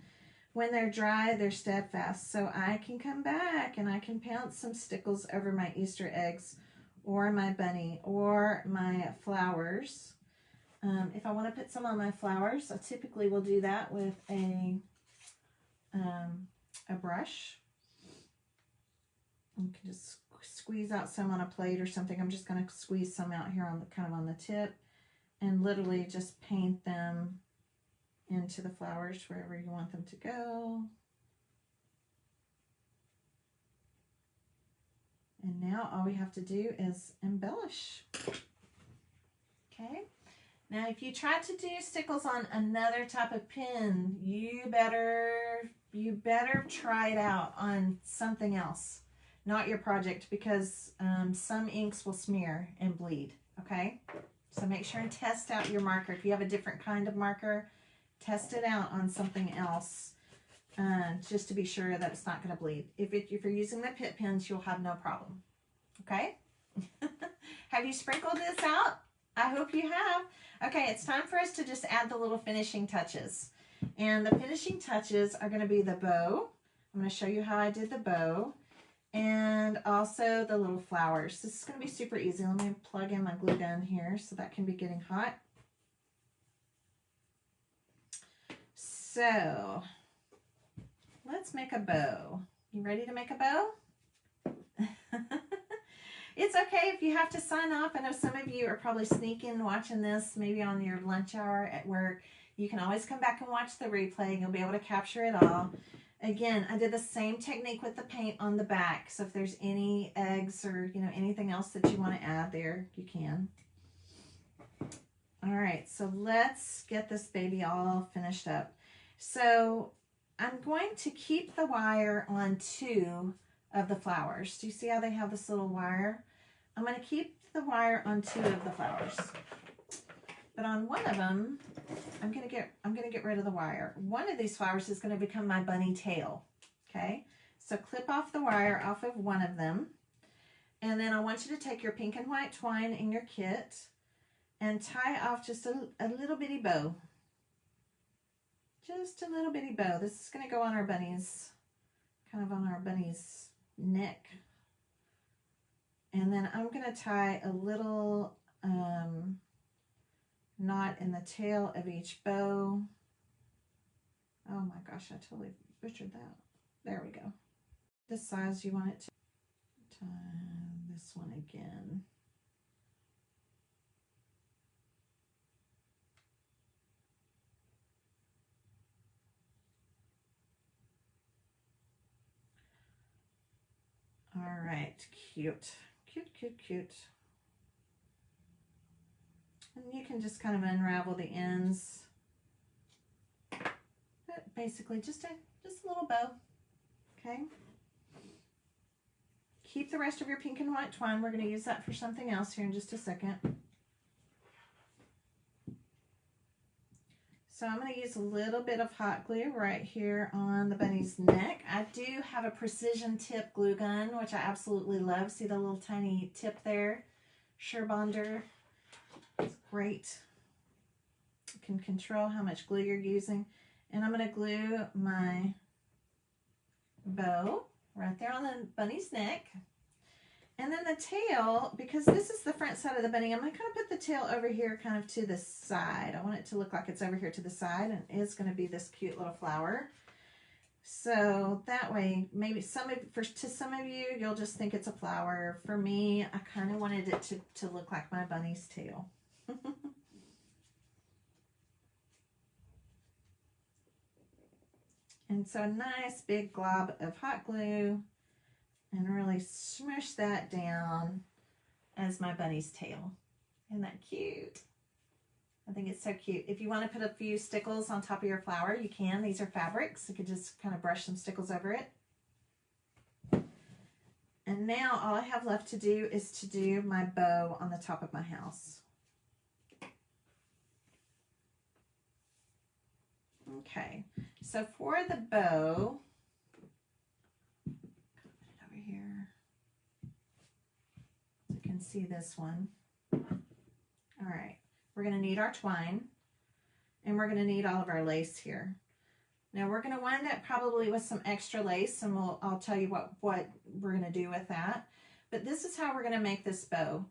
when they're dry, they're steadfast. So I can come back and I can pounce some stickles over my Easter eggs, or my bunny or my flowers. If I want to put some on my flowers, I typically will do that with a brush. You can just squeeze out some on a plate or something. I'm just going to squeeze some out here on the kind of on the tip and literally just paint them into the flowers wherever you want them to go. And now all we have to do is embellish. Okay. Now if you try to do stickles on another type of pen, you better try it out on something else, not your project, because some inks will smear and bleed. Okay. So make sure and test out your marker. If you have a different kind of marker, test it out on something else, just to be sure that it's not going to bleed. If you're using the Pitt pens, you'll have no problem. Okay? Have you sprinkled this out? I hope you have. Okay, it's time for us to just add the little finishing touches. And the finishing touches are going to be the bow. I'm going to show you how I did the bow. And also the little flowers. This is going to be super easy. Let me plug in my glue gun here so that can be getting hot. So let's make a bow. You ready to make a bow? It's okay if you have to sign off. I know some of you are probably sneaking watching this maybe on your lunch hour at work. You can always come back and watch the replay and you'll be able to capture it all. Again, I did the same technique with the paint on the back. So if there's any eggs or anything else that you want to add there, you can. All right, so let's get this baby all finished up. So I'm going to keep the wire on 2 of the flowers. Do you see how they have this little wire? I'm going to keep the wire on 2 of the flowers. But on one of them, I'm going to get rid of the wire. One of these flowers is going to become my bunny tail. Okay? So clip off the wire off of one of them. And then I want you to take your pink and white twine in your kit and tie off just a little bitty bow. Just a little bitty bow. This is going to go on our bunny's, kind of on our bunny's neck. And then I'm going to tie a little knot in the tail of each bow. Oh my gosh, I totally butchered that. There we go. This size you want it to tie this one again. All right, cute, cute, cute, cute. And you can just kind of unravel the ends. But basically just a little bow, okay? Keep the rest of your pink and white twine. We're going to use that for something else here in just a second. So I'm going to use a little bit of hot glue right here on the bunny's neck. I do have a precision tip glue gun, which I absolutely love. See the little tiny tip there? Surebonder. It's great. You can control how much glue you're using. And I'm going to glue my bow right there on the bunny's neck. And then the tail, because this is the front side of the bunny, I'm going to kind of put the tail over here kind of to the side. I want it to look like it's over here to the side, and it's going to be this cute little flower. So that way, maybe to some of you, you'll just think it's a flower. For me, I kind of wanted it to look like my bunny's tail. And so a nice big glob of hot glue. And really smush that down as my bunny's tail. Isn't that cute? I think it's so cute. If you want to put a few stickles on top of your flower, you can. These are fabrics. You could just kind of brush some stickles over it. And now all I have left to do is to do my bow on the top of my house. Okay, so for the bow, here so you can see this one. All right, we're going to need our twine and we're going to need all of our lace here. Now we're going to wind up probably with some extra lace, and I'll tell you what we're going to do with that. But this is how we're going to make this bow.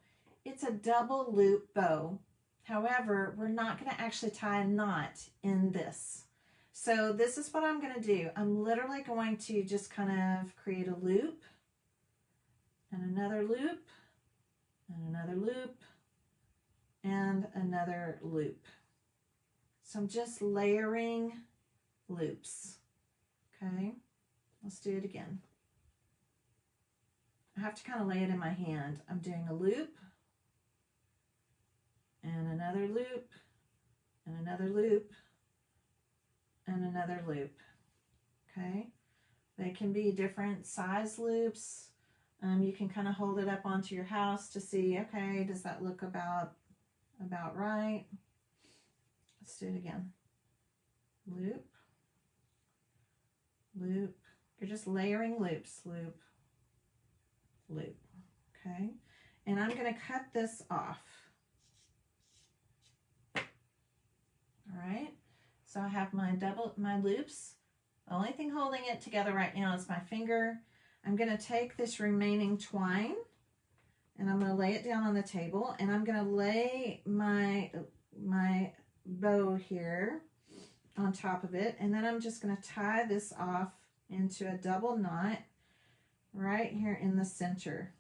It's a double loop bow. However, we're not going to actually tie a knot in this. So this is what I'm going to do. I'm literally going to just kind of create a loop and another loop and another loop and another loop. So I'm just layering loops. Okay, let's do it again. I have to kind of lay it in my hand. I'm doing a loop and another loop and another loop and another loop. Okay, they can be different size loops. You can kind of hold it up onto your house to see, okay, does that look about right? Let's do it again. Loop, loop. You're just layering loops, loop, loop. Okay, and I'm going to cut this off. All right, so I have my loops. The only thing holding it together right now is my finger. I'm going to take this remaining twine and I'm going to lay it down on the table, and I'm going to lay my bow here on top of it, and then I'm just going to tie this off into a double knot right here in the center.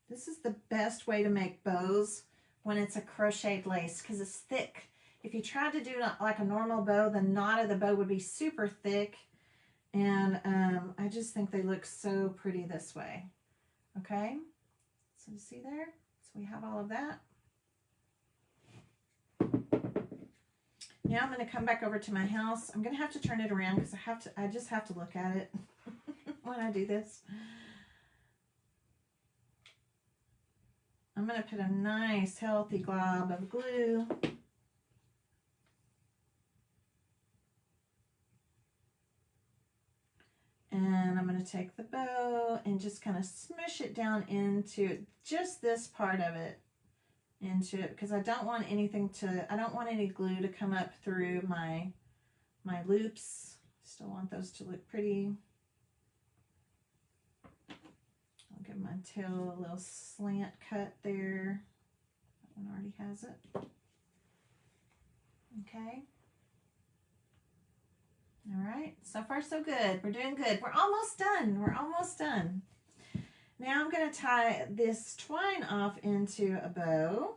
This is the best way to make bows when it's a crocheted lace, because it's thick. If you tried to do like a normal bow, the knot of the bow would be super thick, and I just think they look so pretty this way. Okay, so you see there? So we have all of that. Now I'm going to come back over to my house. I'm going to have to turn it around because I just have to look at it when I do this. I'm going to put a nice healthy glob of glue. And I'm going to take the bow and just kind of smush it down into just this part of it, into it, because I don't want anything to, I don't want any glue to come up through my loops. Still want those to look pretty. I'll give my tail a little slant cut there. That one already has it. Okay. All right, so far so good. We're doing good. We're almost done. We're almost done. Now I'm going to tie this twine off into a bow.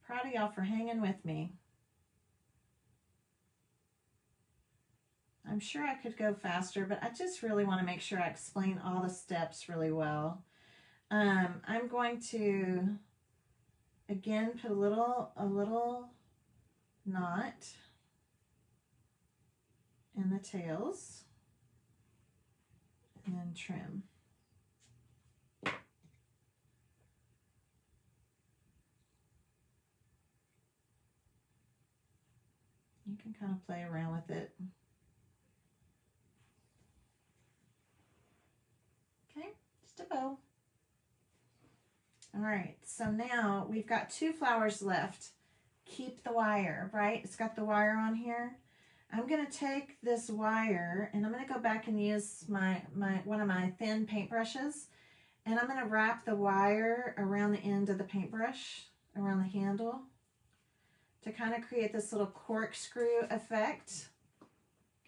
Proud of y'all for hanging with me. I'm sure I could go faster, but I just really want to make sure I explain all the steps really well. I'm going to, again, put a little knot in the tails and then trim. You can kind of play around with it. Okay, just a bow. All right, so now we've got 2 flowers left. Keep the wire, right? It's got the wire on here. I'm going to take this wire and I'm going to go back and use one of my thin paintbrushes, and I'm going to wrap the wire around the end of the paintbrush, around the handle, to kind of create this little corkscrew effect.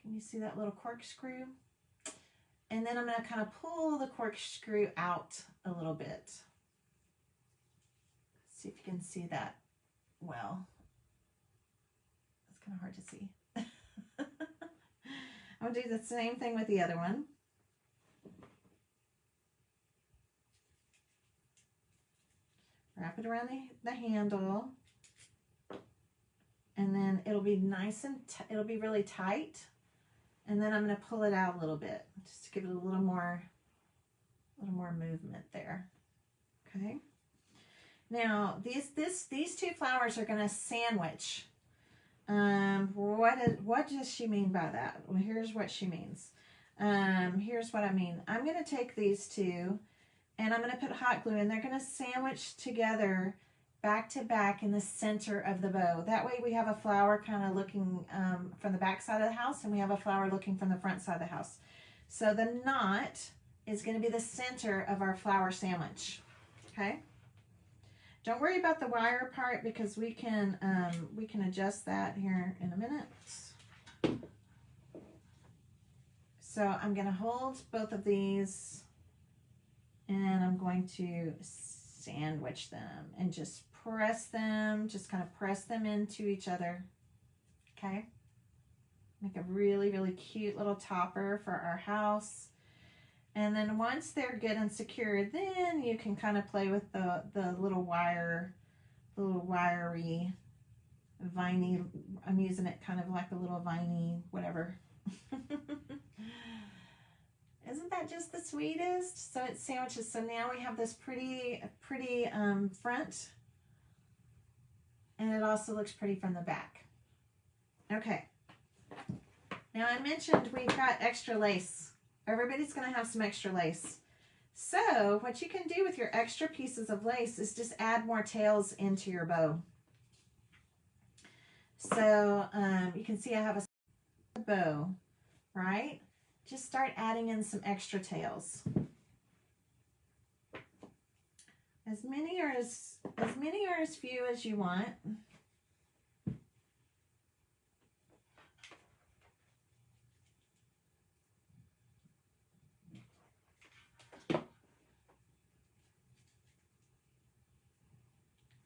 Can you see that little corkscrew? And then I'm going to kind of pull the corkscrew out a little bit. See if you can see that well. It's kind of hard to see. I'm going to do the same thing with the other one. Wrap it around the handle, and then it'll be nice and it'll be really tight, and then I'm going to pull it out a little bit just to give it a little more movement there. Okay. Now these 2 flowers are going to sandwich. What does she mean by that? Well, here's what she means. Here's what I mean. I'm going to take these 2 and I'm going to put hot glue, and they're going to sandwich together back to back in the center of the bow. That way we have a flower kind of looking from the back side of the house, and we have a flower looking from the front side of the house. So the knot is going to be the center of our flower sandwich. Okay. Don't worry about the wire part because we can adjust that here in a minute. So I'm going to hold both of these and I'm going to sandwich them and just press them, just kind of press them into each other. Okay. Make a really, really cute little topper for our house. And then once they're good and secure, then you can kind of play with the little wiry, viney, I'm using it kind of like a little viney, whatever. Isn't that just the sweetest? So it's sandwiches. So now we have this pretty front, and it also looks pretty from the back. Okay. Now I mentioned we've got extra lace. Everybody's going to have some extra lace. So what you can do with your extra pieces of lace is just add more tails into your bow. So you can see I have a bow, right? Just start adding in some extra tails. As many or as few as you want.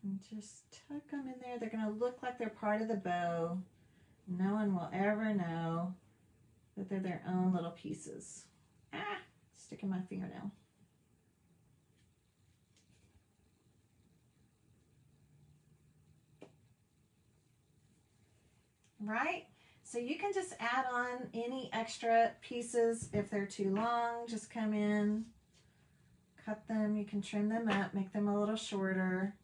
And just tuck them in there. They're going to look like they're part of the bow. No one will ever know that they're their own little pieces. Ah, sticking my fingernail. Right? So you can just add on any extra pieces. If they're too long, just come in, cut them. You can trim them up, make them a little shorter.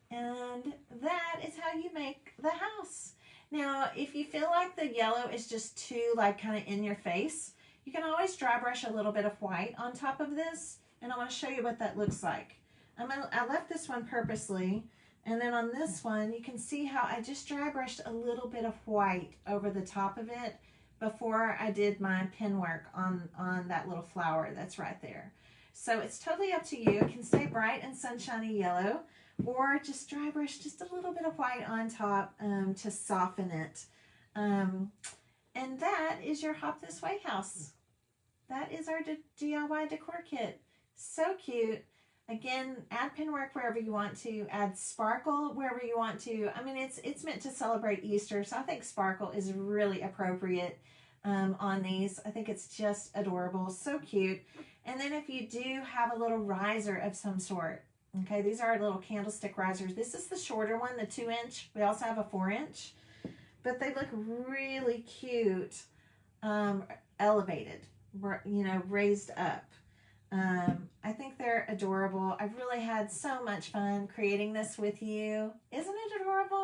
And that is how you make the house. Now, if you feel like the yellow is just too like kind of in your face, you can always dry brush a little bit of white on top of this. And I want to show you what that looks like. I left this one purposely. And then on this one, you can see how I just dry brushed a little bit of white over the top of it before I did my pen work on that little flower that's right there. So it's totally up to you. It can stay bright and sunshiny yellow, or just dry brush just a little bit of white on top to soften it. And that is your Hop This Way house. That is our DIY decor kit. So cute. Again, add pen work wherever you want to, add sparkle wherever you want to. I mean, it's meant to celebrate Easter, so I think sparkle is really appropriate on these. I think it's just adorable, so cute. And then if you do have a little riser of some sort, okay, these are our little candlestick risers. This is the shorter one, the 2-inch. We also have a 4-inch, but they look really cute, elevated, you know, raised up. I think they're adorable. I've really had so much fun creating this with you. Isn't it adorable?